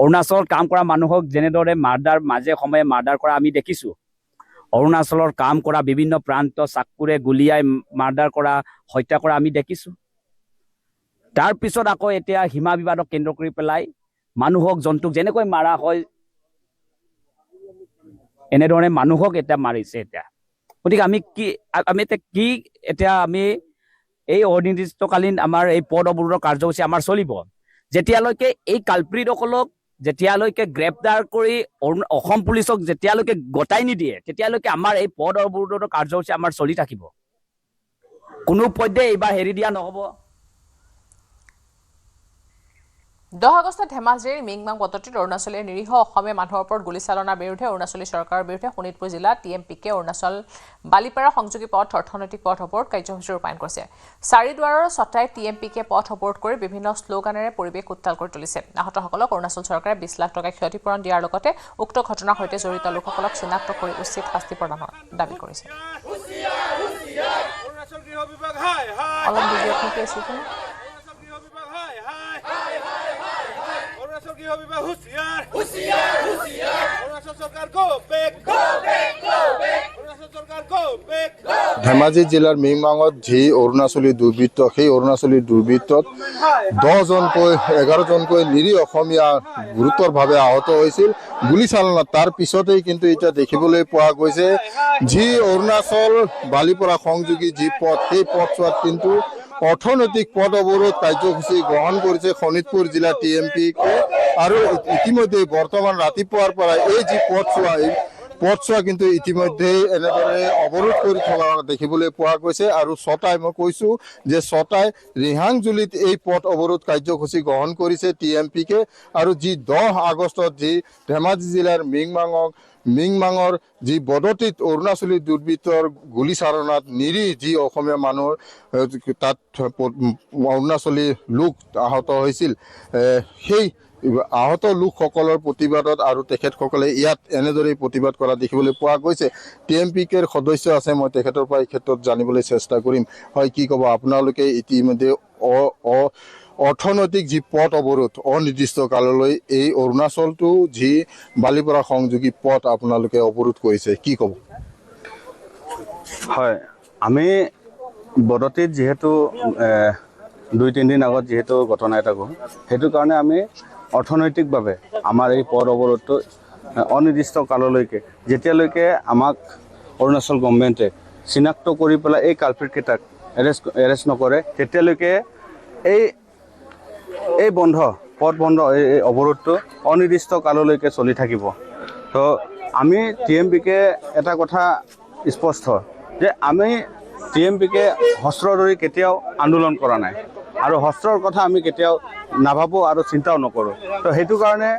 অৰুণাচলত কাম কৰা মানুহক যেনেদৰে মাৰ্ডাৰ মাজে সময়ে মাৰ্ডাৰ কৰা আমি দেখিছোঁ অৰুণাচলৰ কাম কৰা বিভিন্ন প্ৰান্ত চাকুৰে গুলিয়াই মাৰ্ডাৰ কৰা হত্যা কৰা আমি দেখিছোঁ তাৰ পিছত আকৌ এতিয়া সীমা বিবাদক কেন্দ্ৰ কৰি পেলাই মানুহক জন্তুক যেনেকৈ মাৰা হয় এনেধৰণে মানুহক এতিয়া মাৰিছে এতিয়া গতিকে আমি এতিয়া আমি এই অনিৰ্দিষ্টকালীন আমাৰ এই পদ অৱৰোধৰ কাৰ্যসূচী আমাৰ চলিব যেতিয়ালৈকে এই কালপ্ৰিটসকলক যেতিয়ালৈকে গ্ৰেপ্তাৰ কৰি অসম পুলিচক যেতিয়ালৈকে গতাই নিদিয়ে তেতিয়ালৈকে আমাৰ এই পদ অৱৰোধৰ কাৰ্যসূচী আমাৰ চলি থাকিব কোনো পধ্যে এইবাৰ হেৰি দিয়া নহ'ব 10 আগষ্টত ধেমাজিৰ মিংমাং পদ্ধতিত অৰুণাচলৰ নিৰীহ অসমীয়া মানুহৰ ওপৰত গুলীচালনাৰ বিৰুদ্ধে অৰুণাচলী চৰকাৰৰ বিৰুদ্ধে শোণিতপুৰ জিলা TMPK অৰুণাচল বালিপাৰা সংযোগী পথ অৰ্থনৈতিক পথ অৱৰোধ কাৰ্যসূচী ৰূপায়ণ কৰিছে চাৰিদুৱাৰৰ ছটাই TMPK পথ অৱৰোধ কৰি বিভিন্ন শ্লোগানেৰে পৰিৱেশ উত্তাল কৰি তুলিছে আহতসকলক অৰুণাচল চৰকাৰে 20 লাখ টকা ক্ষতিপূৰণ দিয়াৰ লগতে উক্ত ঘটনাৰ সৈতে জড়িত লোকসকলক চিনাক্ত কৰি উচিত শাস্তি প্ৰদানৰ দাবী কৰিছে অলপ ভিডিঅ' কি আছিল ধেমাজি জিলাৰ মিংমাঙত যি অৰুণাচলী দুৰ্বৃত্ত সেই অৰুণাচলী দুৰ্বৃত্তত 11জনকৈ নিৰীহ অসমীয়া গুৰুতৰভাৱে আহত হৈছিল গুলীচালনাত তাৰ পিছতেই কিন্তু এতিয়া দেখিবলৈ পোৱা গৈছে যি অৰুণাচল বালিপাৰা সংযোগী যি পথ সেই পথছোৱাত কিন্তু অৰ্থনৈতিক পথ অৱৰোধ কাৰ্যসূচী গ্ৰহণ কৰিছে শোণিতপুৰ জিলা TMPK আৰু ইতিমধ্যে বৰ্তমান ৰাতিপুৱাৰ পৰা এই যি পথছোৱা কিন্তু ইতিমধ্যে এনেদৰে অৱৰোধ কৰি থকা দেখিবলৈ পোৱা গৈছে আৰু ছটাই মই কৈছোঁ যে ছটাই ৰিহাংজুলিত এই পথ অৱৰোধ কাৰ্যসূচী গ্ৰহণ কৰিছে TMPK আৰু যি 10 আগষ্টত যি ধেমাজি জিলাৰ মিংমাঙৰ যি বদতিত অৰুণাচলী দুৰ্বৃত্তৰ গুলীচালনাত নিৰীহ যি অসমীয়া মানুহৰ তাত অৰুণাচলী লোক আহত হৈছিল সেই আহত লোকসকলৰ প্ৰতিবাদত আৰু তেখেতসকলে ইয়াত এনেদৰে প্ৰতিবাদ কৰা দেখিবলৈ পোৱা গৈছে TMPKৰ সদস্য আছে মই তেখেতৰ পৰা এই ক্ষেত্ৰত জানিবলৈ চেষ্টা কৰিম হয় কি ক'ব আপোনালোকে ইতিমধ্যে অৰ্থনৈতিক যি পথ অৱৰোধ অনিৰ্দিষ্ট কাললৈ এই অৰুণাচলটো যি বালিপাৰা সংযোগী পথ আপোনালোকে অৱৰোধ কৰিছে কি ক'ব হয় আমি বদতিত যেহেতু 2-3 দিন আগত যেহেতু ঘটনা এটা গ'ল সেইটো কাৰণে আমি অৰ্থনৈতিকভাৱে আমাৰ এই পথ অৱৰোধটো অনিৰ্দিষ্ট কাললৈকে যেতিয়ালৈকে আমাক অৰুণাচল গভৰ্ণমেণ্টে চিনাক্ত কৰি পেলাই এই কালপ্ৰিটকেইটাক এৰেষ্ট নকৰে তেতিয়ালৈকে এই বন্ধ পথ বন্ধ এই অৱৰোধটো অনিৰ্দিষ্ট কাললৈকে চলি থাকিব। তো আমি TMPকে এটা কথা স্পষ্ট যে আমি TMPকে হস্ত্ৰ ধৰি কেতিয়াও আন্দোলন কৰা নাই আৰু হস্ত্ৰৰ কথা আমি কেতিয়াও নাভাবোঁ আৰু চিন্তাও নকৰোঁ। তো সেইটো কাৰণে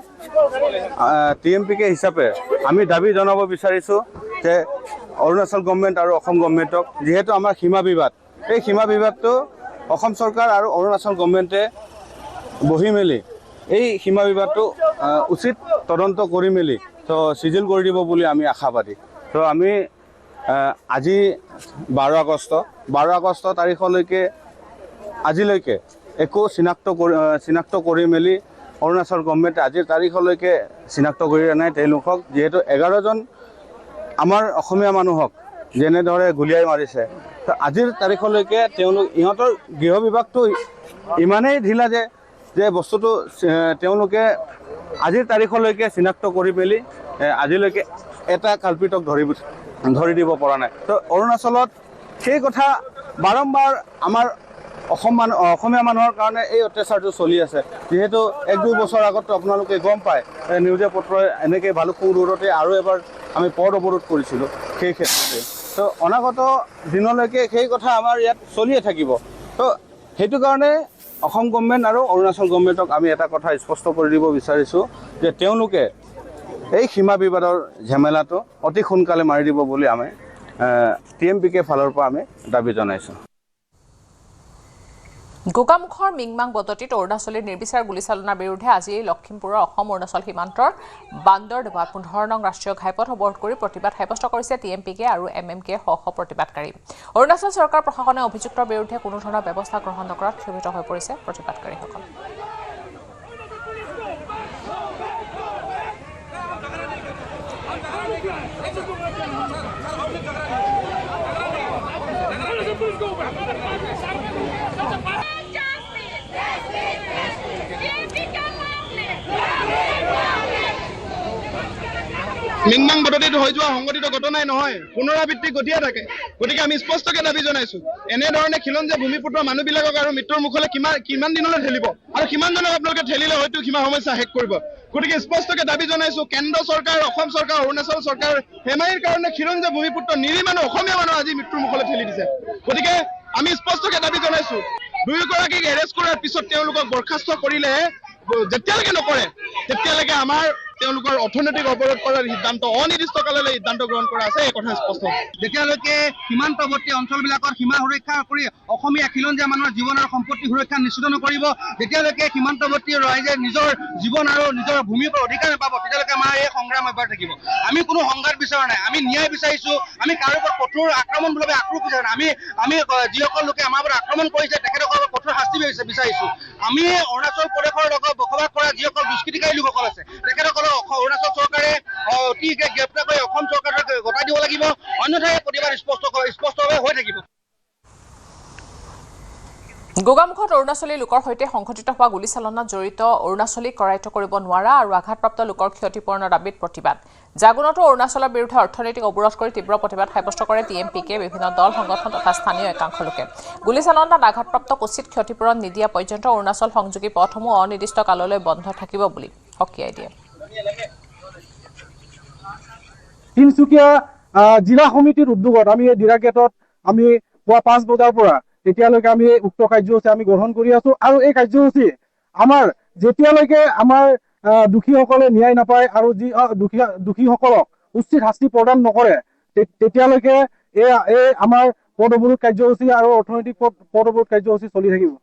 TMPকে হিচাপে আমি দাবী জনাব বিচাৰিছোঁ যে অৰুণাচল গভৰ্ণমেণ্ট আৰু অসম গভৰ্ণমেণ্টক যিহেতু আমাৰ সীমা বিবাদ, এই সীমা বিবাদটো অসম চৰকাৰ আৰু অৰুণাচল গভৰ্ণমেণ্টে বহি মেলি এই সীমা বিবাদটো উচিত তদন্ত কৰি মেলি তো চিজিল কৰি দিব বুলি আমি আশাবাদী। তো আমি আজি 12 আগষ্ট তাৰিখলৈকে আজিলৈকে একো চিনাক্ত কৰি মেলি অৰুণাচল গভৰ্ণমেণ্টে আজিৰ তাৰিখলৈকে চিনাক্ত কৰি নাই তেওঁলোকক, যিহেতু 11জন আমাৰ অসমীয়া মানুহক যেনেদৰে গুলীয়াই মাৰিছে। তো আজিৰ তাৰিখলৈকে ইহঁতৰ গৃহ বিভাগটো ইমানেই ঢিলা যে বস্তুটো তেওঁলোকে আজিৰ তাৰিখলৈকে চিনাক্ত কৰি মেলি আজিলৈকে এটা কাল্পিতক ধৰি দিব পৰা নাই। তো অৰুণাচলত সেই কথা বাৰম্বাৰ আমাৰ অসমীয়া মানুহৰ কাৰণে এই অত্যাচাৰটো চলি আছে। যিহেতু 1-2 বছৰ আগতো আপোনালোকে গম পায় নিউজে পত্ৰই এনেকৈ ভালুকপুং ৰোডতে আৰু এবাৰ আমি পথ অৱৰোধ কৰিছিলোঁ সেই ক্ষেত্ৰতে। তো অনাগত দিনলৈকে সেই কথা আমাৰ ইয়াত চলিয়ে থাকিব। তো সেইটো কাৰণে অসম গভৰ্ণমেণ্ট আৰু অৰুণাচল গভৰ্ণমেণ্টক আমি এটা কথা স্পষ্ট কৰি দিব বিচাৰিছোঁ যে তেওঁলোকে এই সীমা বিবাদৰ ঝেমেলাটো অতি সোনকালে মাৰি দিব বুলি আমি TMPকে ফালৰ পৰা আমি দাবী জনাইছোঁ। গোগামুখৰ মিংমাং বদতিত অৰুণাচলীৰ নিৰ্বিচাৰ গুলীচালনাৰ বিৰুদ্ধে আজি লখিমপুৰৰ অসম অৰুণাচল সীমান্তৰ বান্দৰদেৱাত 15 নং ৰাষ্ট্ৰীয় ঘাইপথ অৱৰোধ কৰি প্ৰতিবাদ সাব্যস্ত কৰিছে TMPকে আৰু MMকে সহ প্ৰতিবাদকাৰী। অৰুণাচল চৰকাৰ প্ৰশাসনে অভিযুক্তৰ বিৰুদ্ধে কোনো ধৰণৰ ব্যৱস্থা গ্ৰহণ নকৰাত ক্ষোভিত হৈ পৰিছে প্ৰতিবাদকাৰীসকল। মিংমাং বদতিত হৈ যোৱা সংঘটিত ঘটনাই নহয়, পুনৰাবৃত্তি ঘটিয়ে থাকে। গতিকে আমি স্পষ্টকৈ দাবী জনাইছোঁ, এনেধৰণে খিলঞ্জীয়া ভূমিপুত্ৰ মানুহবিলাকক আৰু মৃত্যুৰ মুখলৈ কিমান দিনলৈ ঠেলিব, আৰু কিমানজনক আপোনালোকে ঠেলিলে হয়তো সীমা সমস্যা শেষ কৰিব। গতিকে স্পষ্টকৈ দাবী জনাইছোঁ, কেন্দ্ৰ চৰকাৰ, অসম চৰকাৰ, অৰুণাচল চৰকাৰ হেমাইৰ কাৰণে খিলঞ্জীয়া ভূমিপুত্ৰ নিৰী মানুহ, অসমীয়া মানুহ আজি মৃত্যুৰ মুখলৈ ঠেলি দিছে। গতিকে আমি স্পষ্টকৈ দাবী জনাইছোঁ, দুয়োগৰাকীক এৰেষ্ট কৰাৰ পিছত তেওঁলোকক বৰ্খাস্ত কৰিলেহে, যেতিয়ালৈকে নকৰে তেতিয়ালৈকে আমাৰ তেওঁলোকৰ অৰ্থনৈতিক অৱৰোধ কৰাৰ সিদ্ধান্ত অনিৰ্দিষ্টকাললৈ সিদ্ধান্ত গ্ৰহণ কৰা আছে, এই কথা স্পষ্ট। যেতিয়ালৈকে সীমান্তৱৰ্তী অঞ্চলবিলাকৰ সীমা সুৰক্ষা কৰি অসমীয়া খিলঞ্জীয়া মানুহৰ জীৱন আৰু সম্পত্তি সুৰক্ষা নিশ্চিত নকৰিব, যেতিয়ালৈকে সীমান্তৱৰ্তী ৰাইজে নিজৰ জীৱন আৰু নিজৰ ভূমিৰ ওপৰত অধিকাৰ নাপাব, তেতিয়ালৈকে আমাৰ এই সংগ্ৰাম অব্যাহত থাকিব। আমি কোনো সংঘাত বিচৰা নাই, আমি ন্যায় বিচাৰিছোঁ। আমি কাৰো ওপৰত কঠোৰ আক্ৰমণ বুলি আক্ৰোশ বিচৰা নাই। আমি যিসকল লোকে আমাৰ ওপৰত আক্ৰমণ কৰিছে তেখেতসকলৰ কঠোৰ শাস্তি বিচাৰিছোঁ। আমি অৰুণাচল প্ৰদেশৰ লগত বসবাস কৰা যিসকল দুষ্কৃতিকাৰী লোকসকল আছে তেখেতসকলক অৰুণাচল চৰকাৰে অতি গ্ৰেপ্তাৰ কৰি অসম চৰকাৰক গতাই দিব লাগিব, অন্যথাই প্ৰতিবাদ স্পষ্টভাৱে হৈ থাকিব। গোগামুখত অৰুণাচলী লোকৰ সৈতে সংঘটিত হোৱা গুলীচালনাত জড়িত অৰুণাচলীক কৰায়ত্ব কৰিব নোৱাৰা আৰু আঘাতপ্ৰাপ্ত লোকৰ ক্ষতিপূৰণৰ দাবীত প্ৰতিবাদ। জাগুনতো অৰুণাচলৰ বিৰুদ্ধে অৰ্থনৈতিক অৱৰোধ কৰি তীব্ৰ প্ৰতিবাদ সাব্যস্ত কৰে TMPকে বিভিন্ন দল, সংগঠন তথা স্থানীয় একাংশ লোকে। গুলীচালনাত আঘাতপ্ৰাপ্ত উচিত ক্ষতিপূৰণ নিদিয়া পৰ্যন্ত অৰুণাচল সংযোগী পথসমূহ অনিৰ্দিষ্ট কাললৈ বন্ধ থাকিব বুলি সকীয়াই দিয়ে। তিনিচুকীয়া জিলা সমিতিৰ উদ্যোগত আমি এই দিৰা গেটত আমি পুৱা 5 বজাৰ পৰা এতিয়ালৈকে আমি উক্ত কাৰ্যসূচী আমি গ্ৰহণ কৰি আছো, আৰু এই কাৰ্যসূচী আমাৰ যেতিয়ালৈকে আমাৰ দুখীসকলে ন্যায় নাপায় আৰু যি দুখীসকলক উচিত শাস্তি প্ৰদান নকৰে তেতিয়ালৈকে এই আমাৰ পথ অৱৰোধ কাৰ্যসূচী আৰু অৰ্থনৈতিক পথ অৱৰোধ কাৰ্যসূচী চলি থাকিব।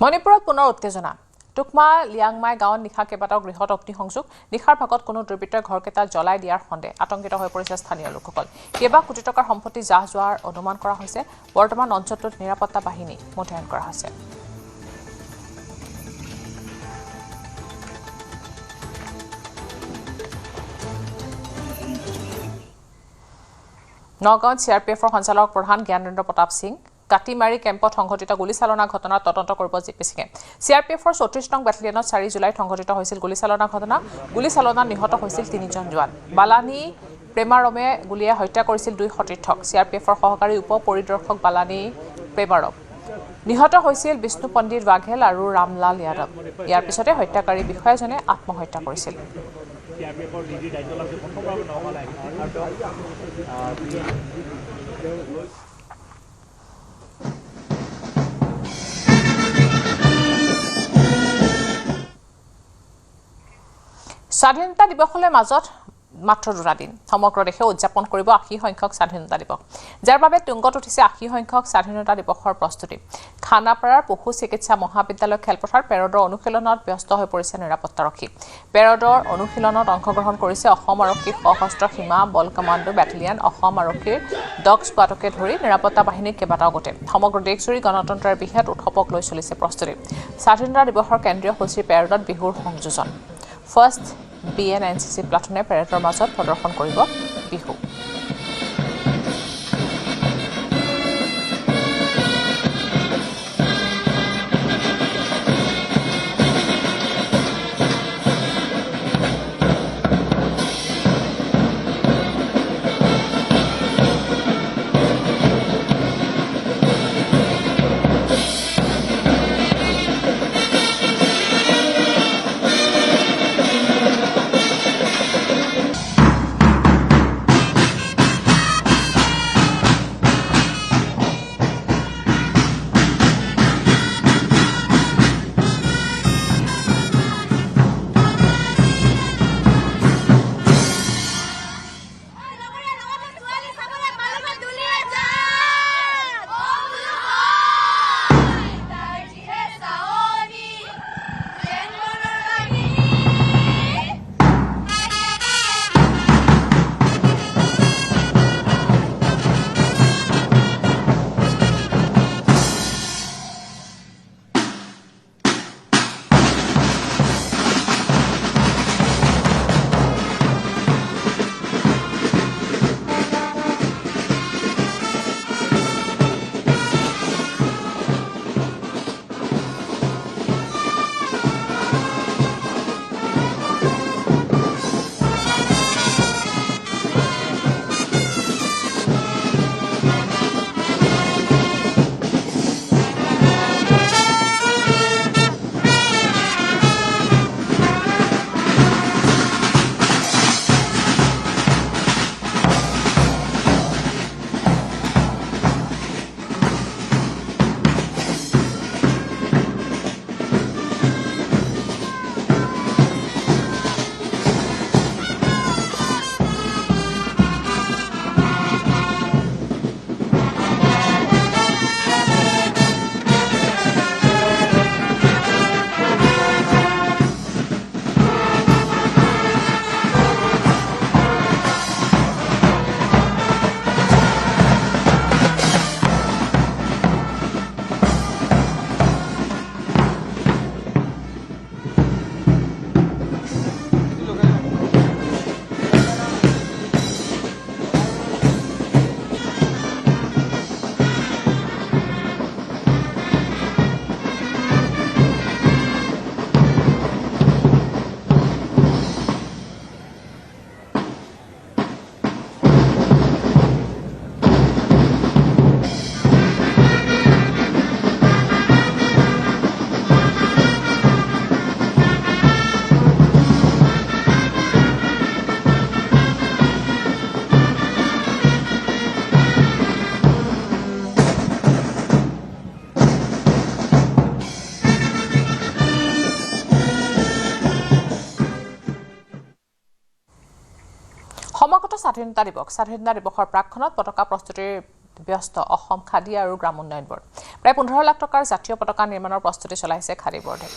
মণিপুৰত পুনৰ উত্তেজনা। টুকমা লিয়াংমাই গাঁৱত নিশা কেইবাটাও গৃহত অগ্নিসংযোগ। নিশাৰ ভাগত কোনো দুৰ্বৃত্তই ঘৰকেইটা জ্বলাই দিয়াৰ সন্দেহ। আতংকিত হৈ পৰিছে স্থানীয় লোকসকল। কেইবা কোটি টকাৰ সম্পত্তি জাহ যোৱাৰ অনুমান কৰা হৈছে। বৰ্তমান অঞ্চলটোত নিৰাপত্তা বাহিনী মোতায়েন কৰা হৈছে। নগাঁৱত CRPFৰ সঞ্চালক প্ৰধান জ্ঞানেন্দ্ৰ প্ৰতাপ সিং কাটিমাৰী কেম্পত সংঘটিত গুলীচালনা ঘটনাৰ তদন্ত কৰিব জিপিচিকে। CRPFৰ 34 নং বেটেলিয়নত 4 জুলাইত সংঘটিত হৈছিল গুলীচালনা ঘটনা। গুলীচালনাত নিহত হৈছিল 3জন জোৱান। বালানী প্ৰেমাৰমে গুলীয়াই হত্যা কৰিছিল 2 সতীৰ্থক। CRPFৰ সহকাৰী উপ পৰিদৰ্শক বালানী প্ৰেমাৰম নিহত হৈছিল বিষ্ণু পণ্ডিত বাঘেল আৰু ৰামলাল যাদৱ ইয়াৰ পিছতে হত্যাকাৰী বিষয়াজনে আত্মহত্যা কৰিছিল স্বাধীনতা দিৱসলৈ মাজত মাত্ৰ 2 দিন সমগ্ৰ দেশে উদযাপন কৰিব 80 সংখ্যক স্বাধীনতা দিৱস যাৰ বাবে তুংগত উঠিছে 80 সংখ্যক স্বাধীনতা দিৱসৰ প্ৰস্তুতি খানাপাৰাৰ পশু চিকিৎসা মহাবিদ্যালয় খেলপথাৰ পেৰডৰ অনুশীলনত ব্যস্ত হৈ পৰিছে নিৰাপত্তাৰক্ষী পেৰডৰ অনুশীলনত অংশগ্ৰহণ কৰিছে অসম আৰক্ষীৰ সশস্ত্ৰ সীমা বল কমাণ্ডো বেটেলিয়ন অসম আৰক্ষীৰ ডগ স্কোৱাডকে ধৰি নিৰাপত্তা বাহিনীৰ কেইবাটাও গোটে সমগ্ৰ দেশজুৰি গণতন্ত্ৰৰ বৃহৎ উৎসৱক লৈ চলিছে প্ৰস্তুতি স্বাধীনতা দিৱসৰ কেন্দ্ৰীয় সূচীৰ পেৰডত বিহুৰ সংযোজন ফাৰ্ষ্ট BNNCC প্লাটুনে পেৰেডৰ মাজত প্ৰদৰ্শন কৰিব বিহু সমাগত স্বাধীনতা দিৱসৰ প্ৰাক্ষণত পতাকা প্ৰস্তুতিৰ ব্যস্ত অসম খাদী আৰু গ্ৰাম উন্নয়ন বৰ্ড প্ৰায় 15 লাখ টকাৰ জাতীয় পতাকা নিৰ্মাণৰ প্ৰস্তুতি চলাইছে খাদী বৰ্ডে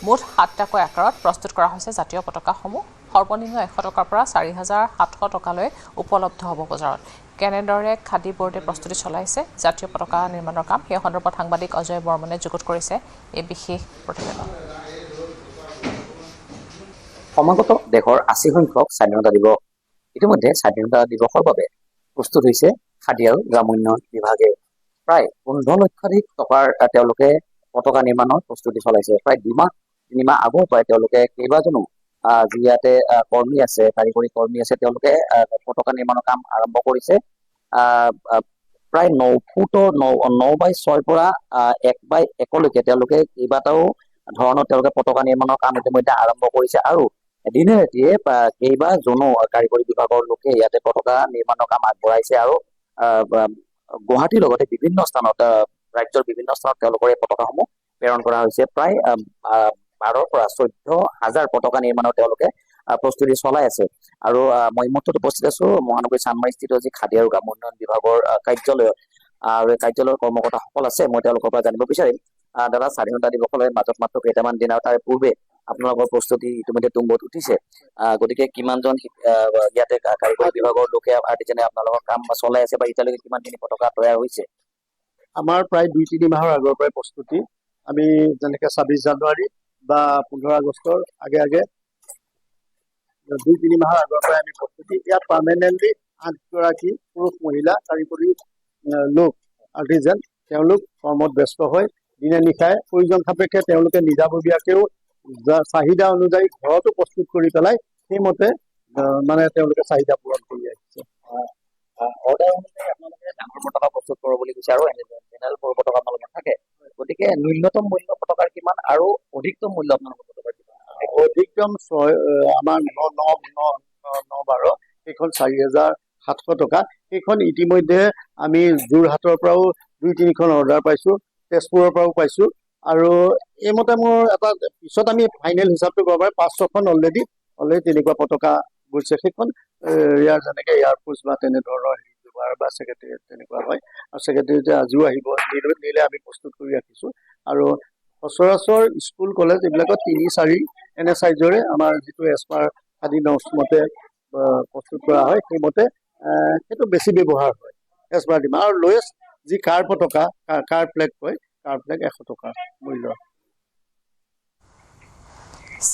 মুঠ 7টাকৈ আকাৰত প্ৰস্তুত কৰা হৈছে জাতীয় পতাকাসমূহ সৰ্বনিম্ন 100 টকাৰ পৰা 4700 টকালৈ উপলব্ধ হ'ব বজাৰত কেনেদৰে খাদী বৰ্ডে প্ৰস্তুতি চলাইছে জাতীয় পতাকা নিৰ্মাণৰ কাম সেই সন্দৰ্ভত সাংবাদিক অজয় বৰ্মনে যুগুত কৰিছে এই বিশেষ প্ৰতিবেদন সমাগত দেশৰ 80 সংখ্যক স্বাধীনতা দিৱস ইতিমধ্যে স্বাধীনতা দিৱসৰ বাবে প্ৰস্তুত হৈছে খাদী আৰু গ্ৰাম উন্নয়ন বিভাগে প্ৰায় 15 লক্ষাধিক টকাৰ তেওঁলোকে পতাকা নিৰ্মাণৰ প্ৰস্তুতি চলাইছে প্ৰায় 2 মাহ 3 মাহ আগৰ পৰাই তেওঁলোকে কেইবাজনো যি ইয়াতে কৰ্মী আছে কাৰিকৰী কৰ্মী আছে তেওঁলোকে পতাকা নিৰ্মাণৰ কাম আৰম্ভ কৰিছে প্ৰায় 9 ফুটৰ 9x6 পৰা 1x1লৈকে তেওঁলোকে কেইবাটাও ধৰণৰ তেওঁলোকে পতাকা নিৰ্মাণৰ কাম ইতিমধ্যে আৰম্ভ কৰিছে আৰু দিনে ৰাতিয়ে কেইবাজনো কাৰিকৰী বিভাগৰ লোকে ইয়াতে পতাকা নিৰ্মাণৰ কাম আগবঢ়াইছে আৰু গুৱাহাটীৰ লগতে বিভিন্ন স্থানত ৰাজ্যৰ বিভিন্ন স্থানত তেওঁলোকৰ এই পতাকাসমূহ প্ৰেৰণ কৰা হৈছে প্ৰায় 12 পৰা 14,000 পতাকা নিৰ্মাণৰ তেওঁলোকে প্ৰস্তুতি চলাই আছে আৰু মই মুহূৰ্তত উপস্থিত আছো মহানগৰী চানমাৰীস্থিত যি খাদী আৰু গ্ৰাম উন্নয়ন বিভাগৰ কাৰ্যালয়ত আৰু এই কাৰ্যালয়ৰ কৰ্মকৰ্তাসকল আছে মই তেওঁলোকৰ পৰা জানিব বিচাৰিম দাদা স্বাধীনতা দিৱসলৈ মাজত মাত্ৰ কেইটামান দিন আৰু তাৰ পূৰ্বে আপোনালোকৰ প্ৰস্তুতি ইতিমধ্যে তুংগত উঠিছে গতিকে কিমানজন ইয়াতে কাৰিকৰী বিভাগৰ লোকে আৰ্টিজনে আপোনালোকৰ কাম চলাই আছে বা এতিয়ালৈকে কিমানখিনি পতাকা তৈয়াৰ হৈছে আমাৰ প্ৰায় 2-3 মাহৰ আগৰ পৰাই প্ৰস্তুতি আমি যেনেকৈ 26 জানুৱাৰী বা 15 আগষ্টৰ আগে 2-3 মাহৰ আগৰ পৰাই আমি প্ৰস্তুতি ইয়াত পাৰ্মানেণ্টলি 8 গৰাকী পুৰুষ মহিলা কাৰিকৰী লোক আৰ্টিজেন তেওঁলোক কৰ্মত ব্যস্ত হৈ দিনে নিশাই প্ৰয়োজন সাপেক্ষে তেওঁলোকে নিজাববীয়াকেও চাহিদা অনুযায়ী ঘৰতো প্ৰস্তুত কৰি পেলাই সেইমতে মানে তেওঁলোকে চাহিদা পূৰণ কৰি আহিছে অৰ্ডাৰ অনুযায়ী আপোনালোকে ডাঙৰ পতাকা প্ৰস্তুত কৰিব বুলি কৈছে আৰু জেনেৰেল পতাকা আপোনালোকে থাকে গতিকে ন্যূনতম মূল্য পতাকাৰ কিমান আৰু অধিকতম মূল্য আপোনালোকৰ পতাকাৰ কিমান অধিকতম আমাৰ 9-12 সেইখন 4,700 টকা সেইখন ইতিমধ্যে আমি যোৰহাটৰ পৰাও 2-3খন অৰ্ডাৰ পাইছো তেজপুৰৰ পৰাও পাইছো আৰু এইমতে মোৰ এটা পিছত আমি ফাইনেল হিচাপটো কৰিব পাৰে 5-6খন অলৰেডি তেনেকুৱা পতাকা গৈছে সেইখন ইয়াৰ যেনেকৈ এয়াৰফৰ্চ বা তেনেধৰণৰ ব্যৱহাৰ বা ছেক্ৰেটেৰিয়েট তেনেকুৱা হয় আৰু ছেক্ৰেটেৰিয়েটে আজিও আহিব নিলে আমি প্ৰস্তুত কৰি ৰাখিছোঁ আৰু সচৰাচৰ স্কুল কলেজ এইবিলাকত 3-4 এনে চাইজৰে আমাৰ যিটো এছপাৰ খাদী নৰ্মছ মতে প্ৰস্তুত কৰা হয় সেইমতে সেইটো বেছি ব্যৱহাৰ হয় এছপাৰ দিম আৰু লয়েষ্ট যি কাৰ পতাকা কাৰ ফ্লেগ কয় কাৰ ফ্লেগ 100 টকা মূল্য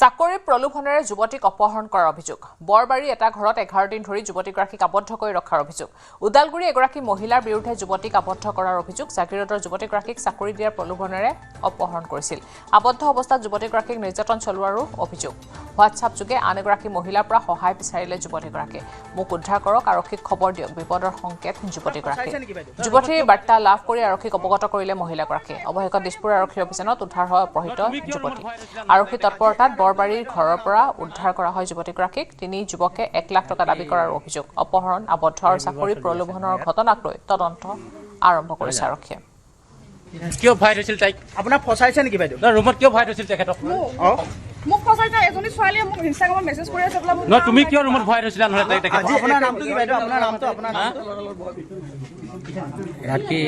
চাকৰি প্ৰলোভনেৰে যুৱতীক অপহৰণ কৰাৰ অভিযোগ বৰবাৰী এটা ঘৰত 11 দিন ধৰি যুৱতীগৰাকীক আবদ্ধ কৰি ৰখাৰ অভিযোগ উদালগুৰি এগৰাকী মহিলাৰ বিৰুদ্ধে যুৱতীক আবদ্ধ কৰাৰ অভিযোগ জাগিৰোডৰ যুৱতীগৰাকীক চাকৰি দিয়াৰ প্ৰলোভনেৰে অপহৰণ কৰিছিল আবদ্ধ অৱস্থাত যুৱতীগৰাকীক নিৰ্যাতন চলোৱাৰো অভিযোগ হোৱাটছআপ যোগে আন এগৰাকী মহিলাৰ পৰা সহায় বিচাৰিলে যুৱতীগৰাকীয়ে মোক উদ্ধাৰ কৰক আৰক্ষীক খবৰ দিয়ক বিপদৰ সংকেত যুৱতীগৰাকী যুৱতীৰ বাৰ্তা লাভ কৰি আৰক্ষীক অৱগত কৰিলে মহিলাগৰাকীয়ে অৱশেষত দিছপুৰ আৰক্ষীৰ অভিযানত উদ্ধাৰ হোৱা অপহৃত যুৱতী আৰক্ষী তৎপৰতাত বৰবাৰীৰ ঘৰৰ পৰা উদ্ধাৰ কৰা হয় যুৱতীগৰাকীক তিনি যুৱকে 1 লাখ টকা দাবী কৰাৰ অভিযোগ অপহৰণ আবদ্ধ আৰু চাকৰি প্ৰলোভনৰ ঘটনাক লৈ তদন্ত আৰম্ভ কৰিছে আৰক্ষীয়ে কিয় ভয় হৈছিল তাইক আপোনাৰ ফচাইছে নেকি বাইদেউ ৰুমত কিয় ভয় হৈছিল তেখেতক মোক ফচাইছে এজনী ছোৱালীয়ে মোক ইনষ্টাগ্ৰামত মেছেজ কৰি আছে বোলা ন তুমি কিয় ৰুমত ভয় হৈছিলা নহলে তাইক আপোনাৰ নামটো কি বাইদেউ আপোনাৰ নামটো ইয়াত কি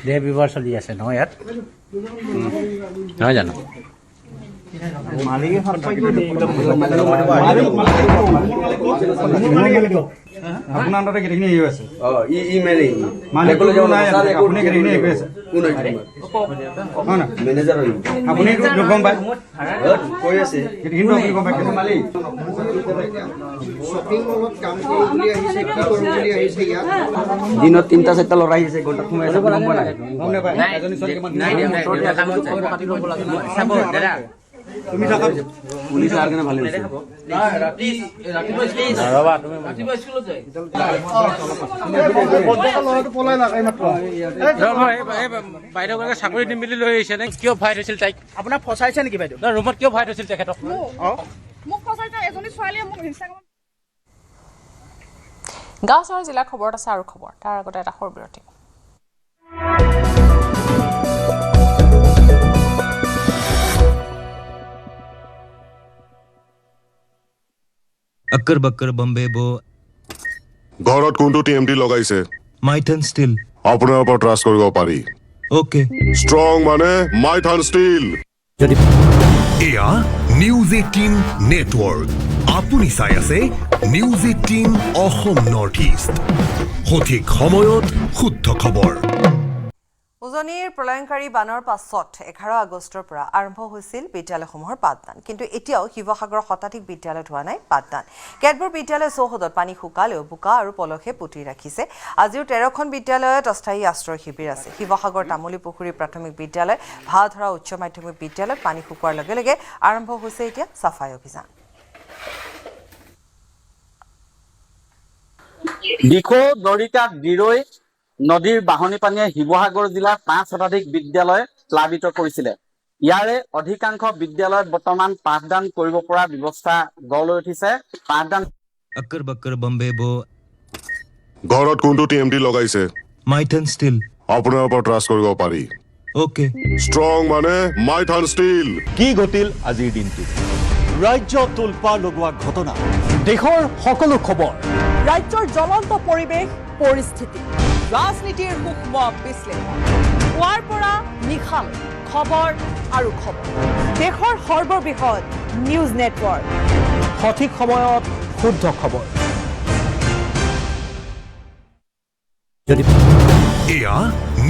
দেহ বিবাহ চলি আছে নহয় ইয়াত নহয় জানো আপোনাৰ তাতে কেইখিনি হেৰি আছে আপুনি কেইখিনি হেৰি আছে আপুনি গম পায় কৈ আছে গম পায় দিনত 3-4টা ল'ৰা আহিছে গোটত সোমাই আছে গম নাপায় এজনী ছোৱালী তুমি থাকা পুলিচ আৰ কাৰণে ভালে হৈছে বাইদেউগৰাকীক চাকৰি দিম বুলি লৈ আহিছে নে কিয় ভয় হৈছিল তাইক আপোনাৰ ফচাইছে নেকি বাইদেউ ৰুমত কিয় ভয় হৈছিল তেখেতক মোক ফচাইছে এজনী ছোৱালীয়ে মোক ইনষ্টাগ্ৰামত গাঁও চহৰ জিলাৰ খবৰত আছে আৰু খবৰ তাৰ আগতে এটা সৰু বিৰতি अक्कर बक्कर बम्बे बो ঘৰত কোনটো টিএমটি লগাইছে माइथन स्टील আপোনাৰ ওপৰত ট্ৰাষ্ট কৰিব পাৰি ओके ষ্ট্ৰং মানে মাইথান ষ্টীল एया न्यूज 18 नेटवर्क আপুনি চাই আছে न्यूज 18 অসম নৰ্থ ইষ্ট সঠিক সময়ত শুদ্ধ খবৰ উজনিৰ প্ৰলয়ংকাৰী বানৰ পাছত 11 আগষ্টৰ পৰা আৰম্ভ হৈছিল বিদ্যালয়সমূহৰ পাঠদান কিন্তু এতিয়াও শিৱসাগৰৰ শতাধিক বিদ্যালয়ত হোৱা নাই পাঠদান কেতবোৰ বিদ্যালয় চৌহদত পানী শুকালেও বোকা আৰু পলসে পুতি ৰাখিছে আজিও 13খন বিদ্যালয়ত অস্থায়ী আশ্ৰয় শিবিৰ আছে শিৱসাগৰ তামুলী পুখুৰী প্ৰাথমিক বিদ্যালয় ভাধৰা উচ্চ মাধ্যমিক বিদ্যালয়ত পানী শুকোৱাৰ লগে লগে আৰম্ভ হৈছে এতিয়া সাফাই অভিযান দিখৌ নৰিকাত দিৰৈ নদীৰ বাঢ়নী পানীয়ে শিৱসাগৰ জিলাৰ 5 শতাধিক বিদ্যালয় প্লাবিত কৰিছিলে। ইয়াৰে অধিকাংশ বিদ্যালয়ত বৰ্তমান পাঠদান কৰিব পৰা ব্যৱস্থা গঢ় লৈ উঠিছে। পাঠদান अक्कर बक्कर बम्बे बो ঘৰত কোনটো TMT লগাইছে माइथन स्टील আপোনাৰ ওপৰত ট্ৰাষ্ট কৰিব পাৰি ओके ষ্ট্ৰং মানে মাইথান ষ্টীল কি ঘটিল আজিৰ দিনটো ৰাজ্য তোলপা লগোৱা ঘটনা দেশৰ সকলো খবৰ ৰাজ্যৰ জ্বলন্ত পৰিৱেশ পৰিস্থিতি ৰাজনীতিৰ সূক্ষ্ম বিশ্লেষণ পুৱাৰ পৰা নিশালৈ খবৰ আৰু খবৰ দেশৰ সৰ্ববৃহৎ নিউজ নেটৱৰ্ক সঠিক সময়ত শুদ্ধ খবৰ এয়া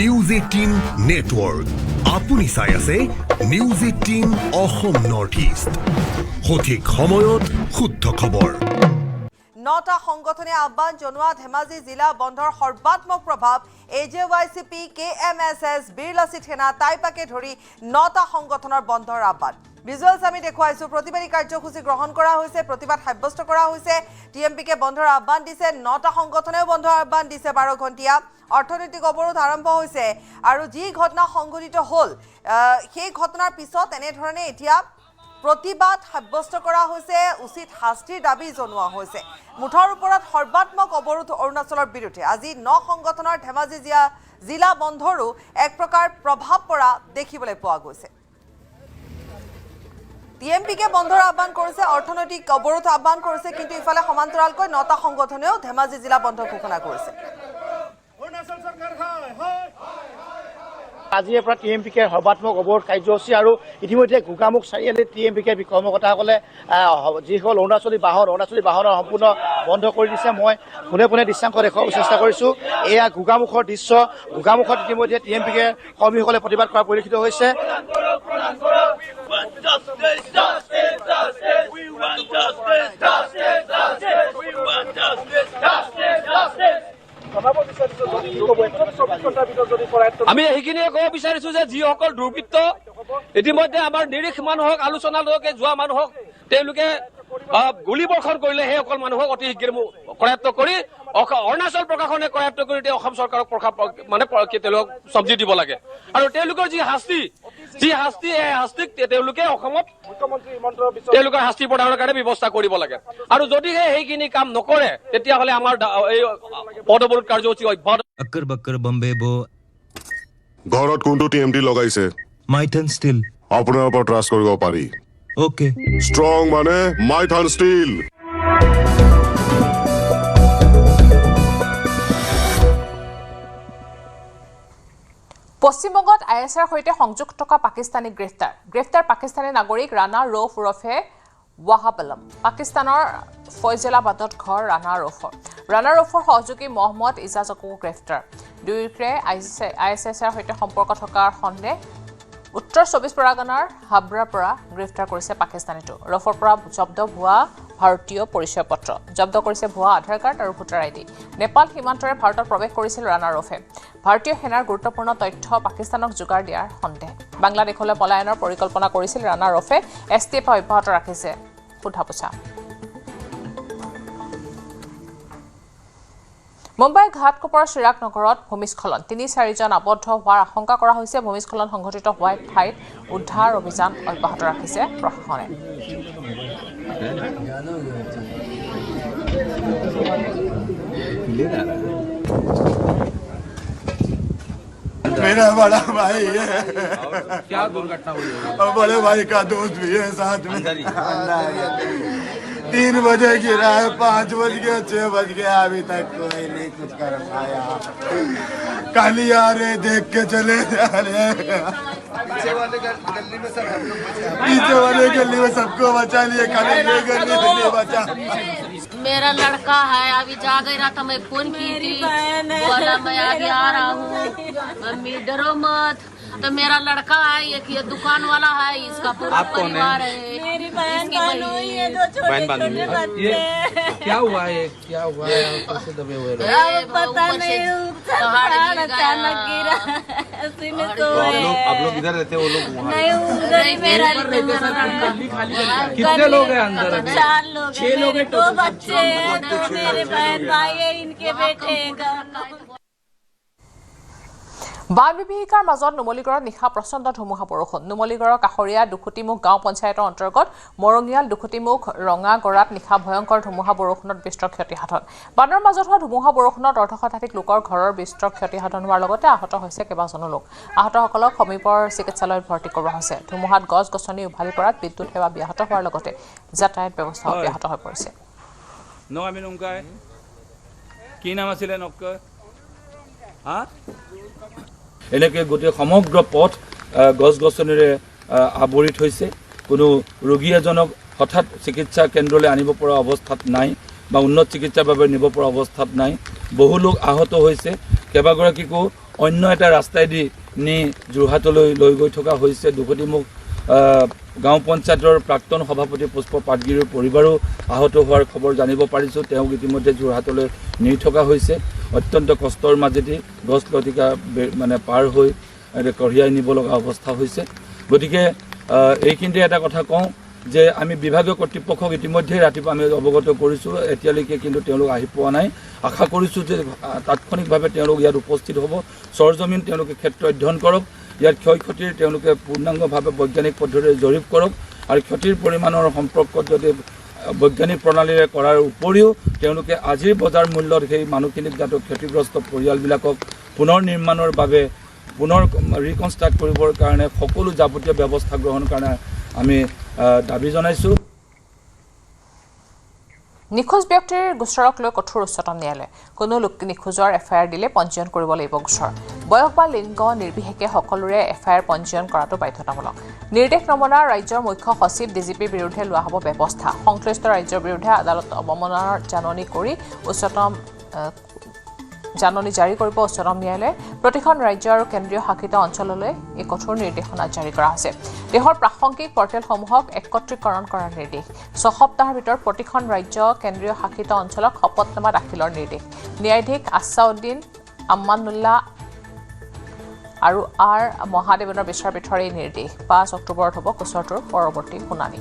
নিউজ 18 নেটৱৰ্ক আপুনি চাই আছে নিউজ 18 অসম নৰ্থ ইষ্ট সঠিক সময়ত শুদ্ধ খবৰ 9টা সংগঠনে আহ্বান জনোৱা ধেমাজি জিলা বন্ধৰ সৰ্বাত্মক প্ৰভাৱ AJYCP KMSS বীৰলাচিত সেনা টাইপাকে ধৰি 9টা সংগঠনৰ বন্ধৰ আহ্বান ভিজুৱেলছ আমি দেখুৱাইছো প্ৰতিবাদী কাৰ্যসূচী গ্ৰহণ কৰা হৈছে প্ৰতিবাদ সাব্যস্ত কৰা হৈছে TMPকে বন্ধৰ আহ্বান দিছে 9টা সংগঠনেও বন্ধৰ আহ্বান দিছে 12 ঘণ্টিয়া অৰ্থনৈতিক অৱৰোধ আৰম্ভ হৈছে আৰু যি ঘটনা সংঘটিত হ'ল সেই ঘটনাৰ পিছত এনেধৰণে এতিয়া প্ৰতিবাদ সাব্যস্ত কৰা হৈছে উচিত শাস্তিৰ দাবী জনোৱা হৈছে মুঠৰ ওপৰত সৰ্বাত্মক অৱৰোধ অৰুণাচলৰ বিৰুদ্ধে আজি 9 সংগঠনৰ ধেমাজি জিলা বন্ধৰো এক প্ৰকাৰ প্ৰভাৱ পৰা দেখিবলৈ পোৱা গৈছে TMPকে বন্ধৰ আহ্বান কৰিছে অৰ্থনৈতিক অৱৰোধ আহ্বান কৰিছে কিন্তু ইফালে সমান্তৰালকৈ 9টা সংগঠনেও ধেমাজি জিলা বন্ধ ঘোষণা কৰিছে আজিৰ পৰা TMPকে সৰ্বাত্মক অৱৰোধ কাৰ্যসূচী আৰু ইতিমধ্যে গোগামুখ চাৰিআলিত TMPকে কৰ্মকৰ্তাসকলে যিসকল অৰুণাচলী বাহনৰ সম্পূৰ্ণ বন্ধ কৰি দিছে মই পোনে দৃশ্যাংশ দেখুৱাব চেষ্টা কৰিছোঁ এয়া গোগামুখৰ দৃশ্য গোগামুখত ইতিমধ্যে TMPকে কৰ্মীসকলে প্ৰতিবাদ কৰা পৰিলক্ষিত হৈছে আমি সেইখিনিয়ে ক'ব বিচাৰিছো যে যিসকল দুৰ্বৃত্ত ইতিমধ্যে আমাৰ নিৰীহ মানুহক আলোচনালৈকে যোৱা মানুহক তেওঁলোকে গুলীবৰ্ষণ কৰিলে সেইসকল মানুহক অতি শীঘ্ৰে কৰায়ত্ব কৰি অৰুণাচল প্ৰশাসনে কৰায়ত্ব কৰি অসম চৰকাৰক তেওঁলোকক চব্জি দিব লাগে আৰু তেওঁলোকৰ যি শাস্তি এই শাস্তিক তেওঁলোকে অসমত তেওঁলোকৰ শাস্তি প্ৰদানৰ কাৰণে ব্যৱস্থা কৰিব লাগে আৰু যদিহে সেইখিনি কাম নকৰে তেতিয়াহ'লে আমাৰ এই পদ অৱৰোধ কাৰ্যসূচী অব্যাহত अक्कर बक्कर बम्बे बो ঘৰত কোনটো TMT লগাইছে माइथन स्टील আপোনাৰ ওপৰত ট্ৰাষ্ট কৰিব পাৰি ओके ষ্ট্ৰং মানে মাইথান ষ্টীল পশ্চিমবংগত ISR সৈতে সংযোগ থকা পাকিস্তানী গ্ৰেফতাৰ পাকিস্তানী নাগৰিক ৰাণা ৰৌফ ওৰফে ৱাহাব আলম পাকিস্তানৰ ফৈজলাবাদত ঘৰ ৰাণা ৰৌফৰ সহযোগী মহম্মদ ইজাজকো গ্ৰেফতাৰ দুয়োৰে ISSৰ সৈতে সম্পৰ্ক থকাৰ সন্দেহ উত্তৰ 24 পৰগনাৰ হাবৰাৰ পৰা গ্ৰেফতাৰ কৰিছে পাকিস্তানীটো ৰৌফৰ পৰা জব্দ ভুৱা ভাৰতীয় পৰিচয় পত্ৰ জব্দ কৰিছে ভুৱা আধাৰ কাৰ্ড আৰু ভোটাৰ ID নেপাল সীমান্তৰে ভাৰতত প্ৰৱেশ কৰিছিল ৰাণা ৰৌফে ভাৰতীয় সেনাৰ গুৰুত্বপূৰ্ণ তথ্য পাকিস্তানক যোগাৰ দিয়াৰ সন্দেহ বাংলাদেশলৈ পলায়নৰ পৰিকল্পনা কৰিছিল ৰাণা ৰৌফে STF অব্যাহত ৰাখিছে সোধা-পোছা মুম্বাইৰ ঘাটকোপৰ চিৰাগ নগৰত ভূমিস্খলন 3-4 জন আবদ্ধ হোৱাৰ আশংকা কৰা হৈছে ভূমিস্খলন সংঘটিত হোৱা ঠাইত উদ্ধাৰ অভিযান অব্যাহত ৰাখিছে প্ৰশাসনে मेरा बड़ा भाई है क्या दुर्घटना हुई है बड़े भाई का दोस्त भी है साथ में 3 बजे गिरा है 5 बज गए 6 बज गया अभी तक कोई नहीं कुछ कर पाया कल यार देख के चले जा रहे पीछे वाले गली में सबको बचा लिए कल ये गली में नहीं बचा मेरा लड़का है अभी जा गया था मैं फोन की थी बोला मैं आगे आ रहा हूँ मम्मी डरो मत तो मेरा लड़का है एक ये दुकान वाला है इसका पूरा परिवार है मेरी बहन हुई है दो छोटे बच्चे क्या हुआ है कैसे दबे हुए पता नहीं अचानक गिरा आप लोग इधर रहते वो लोग वहाँ नहीं उधर ही मेरा कितने लोग हैं अंदर 4 लोग 6 लोग 2 बच्चे मेरे बहन भाई है इनके बेटे বান বিভীষিকাৰ মাজত নুমলীগড়ত নিশা প্ৰচণ্ড ধুমুহা বৰষুণ নুমলীগড়ৰ কাষৰীয়া দুখুটিমুখ গাঁও পঞ্চায়তৰ অন্তৰ্গত মৰঙিয়াল দুখুটিমুখ ৰঙাগড়াত নিশা ভয়ংকৰ ধুমুহা বৰষুণত বিস্তৰ ক্ষতিসাধন বানৰ মাজত হোৱা ধুমুহা বৰষুণত অৰ্ধশতাধিক লোকৰ ঘৰৰ বিস্তৰ ক্ষতিসাধন হোৱাৰ লগতে আহত হৈছে কেইবাজনো লোক আহতসকলক সমীপৰ চিকিৎসালয়ত ভৰ্তি কৰোৱা হৈছে ধুমুহাত গছ-গছনি উভালি পৰাত বিদ্যুৎ সেৱা ব্যাহত হোৱাৰ লগতে যাতায়াত ব্যৱস্থা ব্যাহত হৈ পৰিছে কি নাম আছিলে নকয় এনেকৈ গোটেই সমগ্ৰ পথ গছ-গছনিৰে আৱৰি থৈছে কোনো ৰোগী এজনক হঠাৎ চিকিৎসা কেন্দ্ৰলৈ আনিব পৰা অৱস্থাত নাই বা উন্নত চিকিৎসাৰ বাবে নিব পৰা অৱস্থাত নাই বহু লোক আহত হৈছে কেইবাগৰাকীকো অন্য এটা ৰাস্তাইদি নি যোৰহাটলৈ লৈ গৈ থকা হৈছে দুখুটিমুখ গাঁও পঞ্চায়তৰ প্ৰাক্তন সভাপতি পুষ্প পাটগিৰিৰ পৰিবাৰো আহত হোৱাৰ খবৰ জানিব পাৰিছোঁ তেওঁক ইতিমধ্যে যোৰহাটলৈ নি থকা হৈছে অত্যন্ত কষ্টৰ মাজেদি গছ লতিকা মানে পাৰ হৈ কঢ়িয়াই নিব লগা অৱস্থা হৈছে গতিকে এইখিনিতে এটা কথা কওঁ যে আমি বিভাগীয় কৰ্তৃপক্ষক ইতিমধ্যে ৰাতিপুৱা আমি অৱগত কৰিছোঁ এতিয়ালৈকে কিন্তু তেওঁলোক আহি পোৱা নাই আশা কৰিছোঁ যে তাৎক্ষণিকভাৱে তেওঁলোক ইয়াত উপস্থিত হ'ব সৰজমিন তেওঁলোকে ক্ষেত্ৰ অধ্যয়ন কৰক ইয়াৰ ক্ষয় ক্ষতিৰ তেওঁলোকে পূৰ্ণাংগভাৱে বৈজ্ঞানিক পদ্ধতিৰে জৰীপ কৰক আৰু ক্ষতিৰ পৰিমাণৰ সম্পৰ্কত যদি বৈজ্ঞানিক প্ৰণালীৰে কৰাৰ উপৰিও তেওঁলোকে আজিৰ বজাৰ মূল্যত সেই মানুহখিনিক যাতে ক্ষতিগ্ৰস্ত পৰিয়ালবিলাকক পুনৰ নিৰ্মাণৰ বাবে পুনৰ ৰিকনষ্ট্ৰাক্ট কৰিবৰ কাৰণে সকলো যাৱতীয় ব্যৱস্থা গ্ৰহণ কাৰণে আমি দাবী জনাইছোঁ নিখোজ ব্যক্তিৰ গোচৰক লৈ কঠোৰ উচ্চতম ন্যায়ালয় কোনো লোক নিখোজৰ এফআইআৰ দিলে পঞ্জীয়ন কৰিব লাগিব গোচৰ বয়স বা লিংগ নিৰ্বিশেষে সকলোৰে এফআইআৰ পঞ্জীয়ন কৰাটো বাধ্যতামূলক নিৰ্দেশ নমনা ৰাজ্যৰ মুখ্য সচিব ডিজিপিৰ বিৰুদ্ধে লোৱা হ'ব ব্যৱস্থা সংশ্লিষ্ট ৰাজ্যৰ বিৰুদ্ধে আদালত অৱমাননাৰ জাননী কৰি উচ্চতম জাননী জাৰি কৰিব উচ্চতম ন্যায়ালয়ে প্ৰতিখন ৰাজ্য আৰু কেন্দ্ৰীয় শাসিত অঞ্চললৈ এই কঠোৰ নিৰ্দেশনা জাৰি কৰা হৈছে দেশৰ প্ৰাসংগিক পৰ্টেলসমূহক একত্ৰীকৰণ কৰাৰ নিৰ্দেশ 6 সপ্তাহৰ ভিতৰত প্ৰতিখন ৰাজ্য কেন্দ্ৰীয় শাসিত অঞ্চলক শপতনামা দাখিলৰ নিৰ্দেশ ন্যায়াধীশ আছাউদ্দিন আম্মানুল্লাহ আৰু আৰ মহাদেৱনৰ বিচাৰপীঠৰ এই নিৰ্দেশ 5 অক্টোবৰত হ'ব গোচৰটোৰ পৰৱৰ্তী শুনানি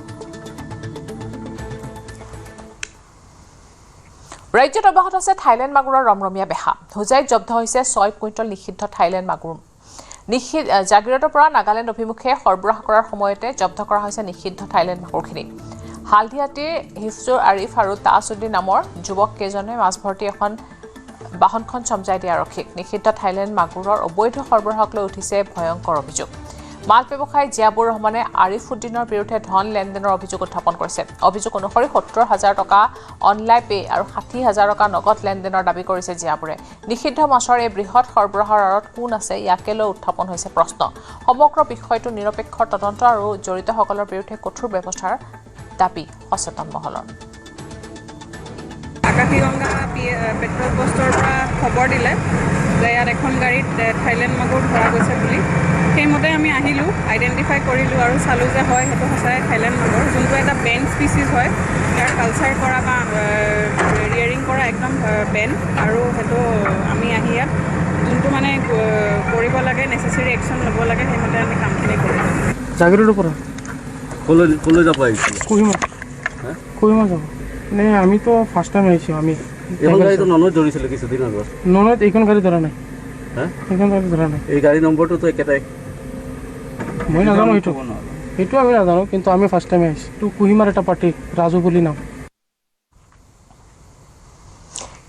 ৰাজ্যত অব্যাহত আছে থাইলেণ্ড মাগুৰৰ ৰমৰমীয়া বেহা হোজাইত জব্দ হৈছে 6 কুইণ্টল নিষিদ্ধ থাইলেণ্ড মাগুৰ জাগিৰোডৰ পৰা নাগালেণ্ড অভিমুখে সৰবৰাহ কৰাৰ সময়তে জব্দ কৰা হৈছে নিষিদ্ধ থাইলেণ্ড মাগুৰখিনি হালদিয়াটিৰ হিফজুৰ আৰিফ আৰু তাজউদ্দিন নামৰ যুৱক কেইজনে মাছ ভৰ্তি এখন বাহনখন চমজাই দিয়া আৰক্ষীক নিষিদ্ধ থাইলেণ্ড মাগুৰৰ অবৈধ সৰবৰাহক লৈ উঠিছে ভয়ংকৰ অভিযোগ মাল ব্যৱসায়ী জিয়াবুৰ ৰহমানে আৰিফুদ্দিনৰ বিৰুদ্ধে ধন লেনদেনৰ অভিযোগ উত্থাপন কৰিছে অভিযোগ অনুসৰি 70,000 টকা অনলাইন পে আৰু 60,000 টকা নগদ লেনদেনৰ দাবী কৰিছে জিয়াবুৰে নিষিদ্ধ মাছৰ এই বৃহৎ সৰবৰাহৰ আঁৰত কোন আছে ইয়াকে লৈ উত্থাপন হৈছে প্ৰশ্ন সমগ্ৰ বিষয়টো নিৰপেক্ষ তদন্ত আৰু জড়িতসকলৰ বিৰুদ্ধে কঠোৰ ব্যৱস্থাৰ দাবী সচেতন মহলৰ আকাশীগংগা পেট্ৰল পোষ্টৰ পৰা খবৰ দিলে যে ইয়াত এখন গাড়ীত থাইলেণ্ড মাগুৰ ধৰা গৈছে বুলি সেইমতে আমি আহিলোঁ আইডেণ্টিফাই কৰিলোঁ আৰু চালোঁ যে হয় সেইটো সঁচাই থাইলেণ্ড মাগুৰ যোনটো এটা বেন স্পিচিছ হয় ইয়াৰ কালচাৰ কৰা বা ৰিয়াৰিং কৰা একদম বেন আৰু সেইটো আমি আহি ইয়াত যোনটো মানে কৰিব লাগে নেচেচেৰী একশ্যন ল'ব লাগে সেইমতে আমি কামখিনি কৰিলোঁ জাগিৰোডৰ পৰা কলৈ যাব আহিছিল কহিমা যাব নে আমিতো ফাৰ্ষ্ট টাইম আহিছোঁ আমি এখন গাড়ীটো ননৈত ধৰিছিলে কিছুদিন আগত ননৈত এইখন গাড়ী ধৰা নাই এইখন গাড়ী ধৰা নাই এই গাড়ী নম্বৰটোতো একেটাই মই নাজানো সেইটো আমি নাজানো কিন্তু আমি ফাৰ্ষ্ট টাইম আহিছোঁ তো কুহিমাৰ এটা পাৰ্টি ৰাজু বুলি নাম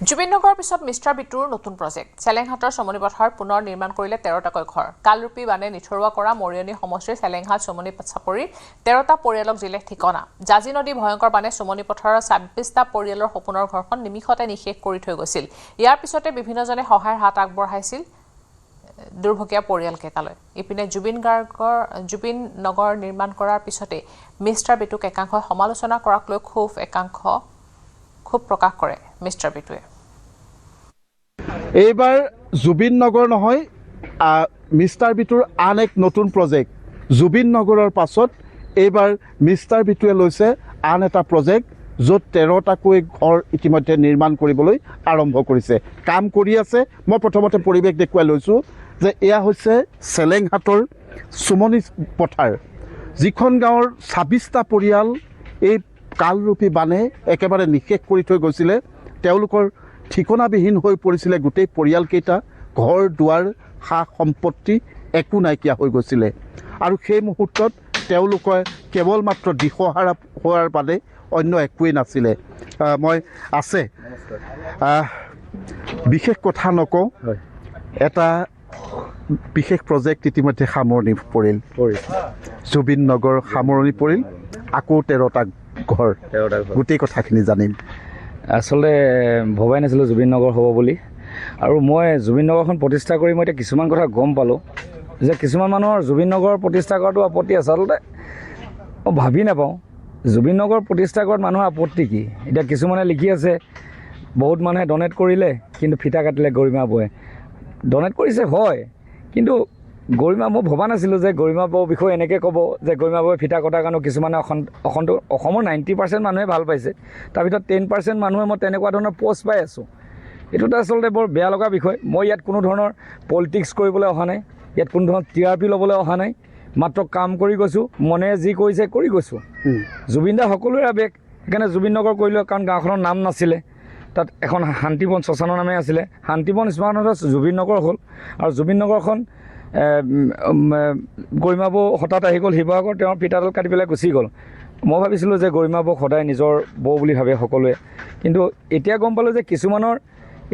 জুবিন নগৰৰ পিছত মিষ্টাৰ বিটুৰ নতুন প্ৰজেক্ট চেলেংহাটৰ চমনি পথাৰ পুনৰ নিৰ্মাণ কৰিলে 13টাকৈ ঘৰ কালৰূপী বানে নিথৰুৱা কৰা মৰিয়নি সমষ্টিৰ চেলেংহাট চমনি চাপৰিৰ 13টা পৰিয়ালক দিলে ঠিকনা জাজি নদী ভয়ংকৰ বানে চমনি পথাৰৰ 26টা পৰিয়ালৰ সপোনৰ ঘৰখন নিমিষতে নিশেষ কৰি থৈ গৈছিল ইয়াৰ পিছতে বিভিন্নজনে সহায়ৰ হাত আগবঢ়াইছিল দুৰ্ভগীয়া পৰিয়ালকেইটালৈ ইপিনে জুবিন নগৰ নিৰ্মাণ কৰাৰ পিছতে মিষ্টাৰ বিটুক একাংশই সমালোচনা কৰাক লৈ ক্ষোভ প্ৰকাশ কৰে মিষ্টাৰ বিটুৱে এইবাৰ জুবিন নগৰ নহয় মিষ্টাৰ বিটুৰ আন এক নতুন প্ৰজেক্ট জুবিন নগৰৰ পাছত এইবাৰ মিষ্টাৰ বিটুৱে লৈছে আন এটা প্ৰজেক্ট য'ত 13টাকৈ ঘৰ ইতিমধ্যে নিৰ্মাণ কৰিবলৈ আৰম্ভ কৰিছে কাম কৰি আছে মই প্ৰথমতে পৰিৱেশ দেখুৱাই লৈছোঁ যে এয়া হৈছে চেলেংহাটৰ চুমনি পথাৰ যিখন গাঁৱৰ 26টা পৰিয়াল এই কালৰূপী বানে একেবাৰে নিশেষ কৰি থৈ গৈছিলে তেওঁলোকৰ ঠিকনাবিহীন হৈ পৰিছিলে গোটেই পৰিয়ালকেইটা ঘৰ দুৱাৰ সা সম্পত্তি একো নাইকিয়া হৈ গৈছিলে আৰু সেই মুহূৰ্তত তেওঁলোকে কেৱল মাত্ৰ দিশহাৰা হোৱাৰ বাদে অন্য একোৱেই নাছিলে মই আছে বিশেষ কথা নকওঁ এটা বিশেষ প্ৰজেক্ট ইতিমধ্যে সামৰণি পৰিল জুবিন নগৰ সামৰণি পৰিল আকৌ 13টা ঘৰ গোটেই কথাখিনি জানিম আচলতে ভবাই নাছিলোঁ জুবিন নগৰ হ'ব বুলি আৰু মই জুবিন নগৰখন প্ৰতিষ্ঠা কৰি মই এতিয়া কিছুমান কথা গম পালোঁ যে কিছুমান মানুহৰ জুবিন নগৰ প্ৰতিষ্ঠা কৰাটো আপত্তি আছে আচলতে মই ভাবি নাপাওঁ জুবিন নগৰ প্ৰতিষ্ঠা কৰাত মানুহৰ আপত্তি কি এতিয়া কিছুমানে লিখি আছে বহুত মানুহে ডনেট কৰিলে কিন্তু ফিটা কাটিলে গৰিমা বৌয়ে ডনেট কৰিছে হয় কিন্তু গৰিমা মই ভবা নাছিলোঁ যে গৰিমা বৌৰ বিষয়ে এনেকৈ ক'ব যে গৰিমা বৌয়ে ফিটা কটাৰ কাৰণে কিছুমানে অসমৰ 90% মানুহে ভাল পাইছে তাৰ ভিতৰত 10% মানুহে মই তেনেকুৱা ধৰণৰ পষ্ট পাই আছোঁ এইটোতো আচলতে বৰ বেয়া লগা বিষয় মই ইয়াত কোনো ধৰণৰ পলিটিক্স কৰিবলৈ অহা নাই ইয়াত কোনো ধৰণৰ TRP ল'বলৈ অহা নাই মাত্ৰ কাম কৰি গৈছোঁ মনে যি কৰিছে কৰি গৈছোঁ জুবিন দা সকলোৰে আৱেগ সেইকাৰণে জুবিন নগৰ কৰিলোঁ কাৰণ গাঁওখনৰ নাম নাছিলে তাত এখন শান্তিবন শ্মশানৰ নামে আছিলে শান্তিবন শ্মশানত জুবিন নগৰ হ'ল আৰু জুবিন নগৰখন গৰিমা বৌ হঠাৎ আহি গ'ল শিৱসাগৰ তেওঁৰ ফিটাডাল কাটি পেলাই গুচি গ'ল মই ভাবিছিলোঁ যে গৰিমা বৌক সদায় নিজৰ বৌ বুলি ভাবে সকলোৱে কিন্তু এতিয়া গম পালোঁ যে কিছুমানৰ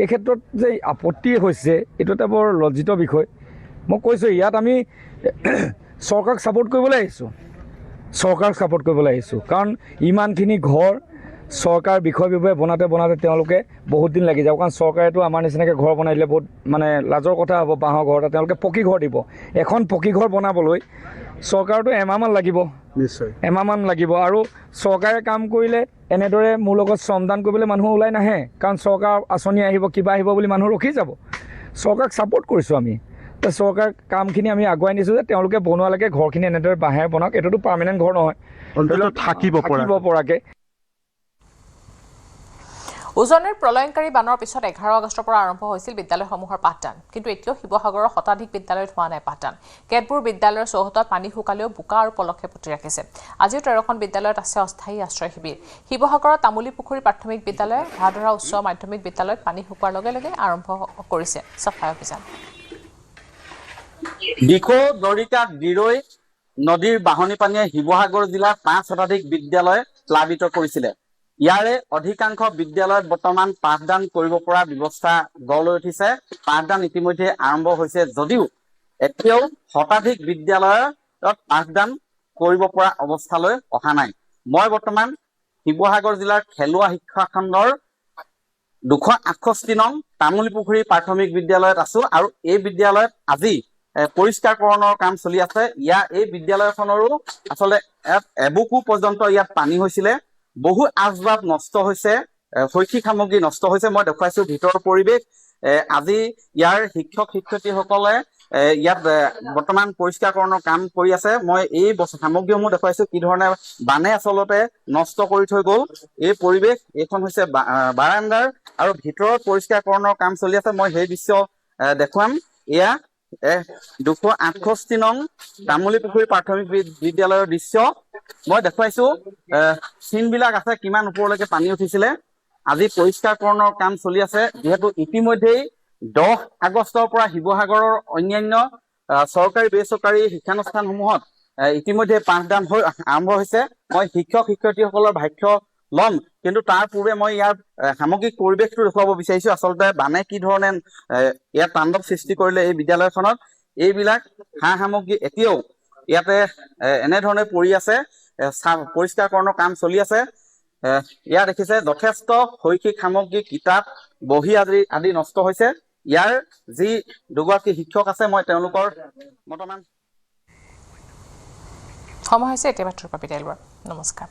এই ক্ষেত্ৰত যে আপত্তি হৈছে এইটো এটা বৰ লজ্জিত বিষয় মই কৈছোঁ ইয়াত আমি চৰকাৰক ছাপোৰ্ট কৰিবলৈ আহিছোঁ কাৰণ ইমানখিনি ঘৰ চৰকাৰ বিষয় বনাওঁতে তেওঁলোকে বহুত দিন লাগি যাব কাৰণ চৰকাৰেতো আমাৰ নিচিনাকৈ ঘৰ বনাই দিলে বহুত মানে লাজৰ কথা হ'ব বাঁহৰ ঘৰ এটা তেওঁলোকে পকী ঘৰ দিব এখন পকী ঘৰ বনাবলৈ চৰকাৰতো এমাহমান লাগিব নিশ্চয় এমাহমান লাগিব আৰু চৰকাৰে কাম কৰিলে এনেদৰে মোৰ লগত শ্ৰমদান কৰিবলৈ মানুহ ওলাই নাহে কাৰণ চৰকাৰ আঁচনি আহিব কিবা আহিব বুলি মানুহ ৰখি যাব চৰকাৰক ছাপোৰ্ট কৰিছোঁ আমি চৰকাৰ কামখিনি আমি আগুৱাই নিছোঁ যে তেওঁলোকে বনোৱালৈকে ঘৰখিনি এনেদৰে বাঁহেৰে বনাওক এইটোতো পাৰ্মানেণ্ট ঘৰ নহয় থাকিব পৰাকৈ উজনিৰ প্ৰলয়ংকাৰী বানৰ পিছত 11 আগষ্টৰ পৰা আৰম্ভ হৈছিল বিদ্যালয়সমূহৰ পাঠদান কিন্তু এতিয়াও শিৱসাগৰৰ শতাধিক বিদ্যালয়ত হোৱা নাই পাঠদান কেতবোৰ বিদ্যালয়ৰ চৌহদত পানী শুকালেও বোকা আৰু পলসে পুতি ৰাখিছে আজিও 13খন বিদ্যালয়ত আছে অস্থায়ী আশ্ৰয় শিবিৰ শিৱসাগৰৰ তামুলী পুখুৰী প্ৰাথমিক বিদ্যালয় ভাদৰা উচ্চ মাধ্যমিক বিদ্যালয়ত পানী শুকোৱাৰ লগে লগে আৰম্ভ কৰিছে চাফাই অভিযান দিখৌ দৰিকা দিৰৈ নদীৰ বাহনী পানীয়ে শিৱসাগৰ জিলাৰ 5 শতাধিক বিদ্যালয় প্লাবিত কৰিছিলে ইয়াৰে অধিকাংশ বিদ্যালয়ত বৰ্তমান পাঠদান কৰিব পৰা ব্যৱস্থা গঢ় লৈ উঠিছে পাঠদান ইতিমধ্যে আৰম্ভ হৈছে যদিও এতিয়াও শতাধিক বিদ্যালয়ত পাঠদান কৰিব পৰা অৱস্থালৈ অহা নাই মই বৰ্তমান শিৱসাগৰ জিলাৰ খেলুৱা শিক্ষা খণ্ডৰ 268 নং তামুলী পুখুৰী প্ৰাথমিক বিদ্যালয়ত আছো আৰু এই বিদ্যালয়ত আজি পৰিষ্কাৰকৰণৰ কাম চলি আছে এই বিদ্যালয়খনৰো আচলতে এবুকু পৰ্যন্ত ইয়াত পানী হৈছিলে বহু আচবাব নষ্ট হৈছে শৈক্ষিক সামগ্ৰী নষ্ট হৈছে মই দেখুৱাইছো ভিতৰৰ পৰিৱেশ আজি ইয়াৰ শিক্ষক শিক্ষয়িত্ৰীসকলে ইয়াত বৰ্তমান পৰিষ্কাৰকৰণৰ কাম কৰি আছে মই এই সামগ্ৰীসমূহ দেখুৱাইছো কি ধৰণে বানে আচলতে নষ্ট কৰি থৈ গ'ল এই পৰিৱেশ এইখন হৈছে বাৰাণ্ডাৰ আৰু ভিতৰত পৰিষ্কাৰকৰণৰ কাম চলি আছে মই সেই দৃশ্য দেখুৱাম এয়া 268 নং তামুলী পুখুৰী প্ৰাথমিক বিদ্যালয়ৰ দৃশ্য মই দেখুৱাইছো চিনবিলাক আছে কিমান ওপৰলৈকে পানী উঠিছিলে আজি পৰিষ্কাৰকৰণৰ কাম চলি আছে যেহেতু ইতিমধ্যেই 10 আগষ্টৰ পৰা শিৱসাগৰৰ অন্যান্য চৰকাৰী বেচৰকাৰী শিক্ষানুষ্ঠানসমূহত ইতিমধ্যে পাঠদান আৰম্ভ হৈছে মই শিক্ষক শিক্ষয়িত্ৰীসকলৰ ভাষ্য লম কিন্তু তাৰ পূৰ্বে মই ইয়াৰ সামগ্ৰিক পৰিৱেশটো দেখুৱাব বিচাৰিছো আচলতে বানে কি ধৰণে ইয়াত তাণ্ডৱ সৃষ্টি কৰিলে এই বিদ্যালয়খনত এইবিলাক সামগ্ৰী এতিয়াও ইয়াতে এনেধৰণে পৰি আছে পৰিষ্কাৰকৰণৰ কাম চলি আছে ইয়াৰ দেখিছে যথেষ্ট শৈক্ষিক সামগ্ৰী কিতাপ বহি আদি নষ্ট হৈছে ইয়াৰ যি দুগৰাকী শিক্ষক আছে মই তেওঁলোকৰ বৰ্তমান সময় হৈছে এতিয়া বাতৰিৰ পৰা বিদায় লোৱাৰ নমস্কাৰ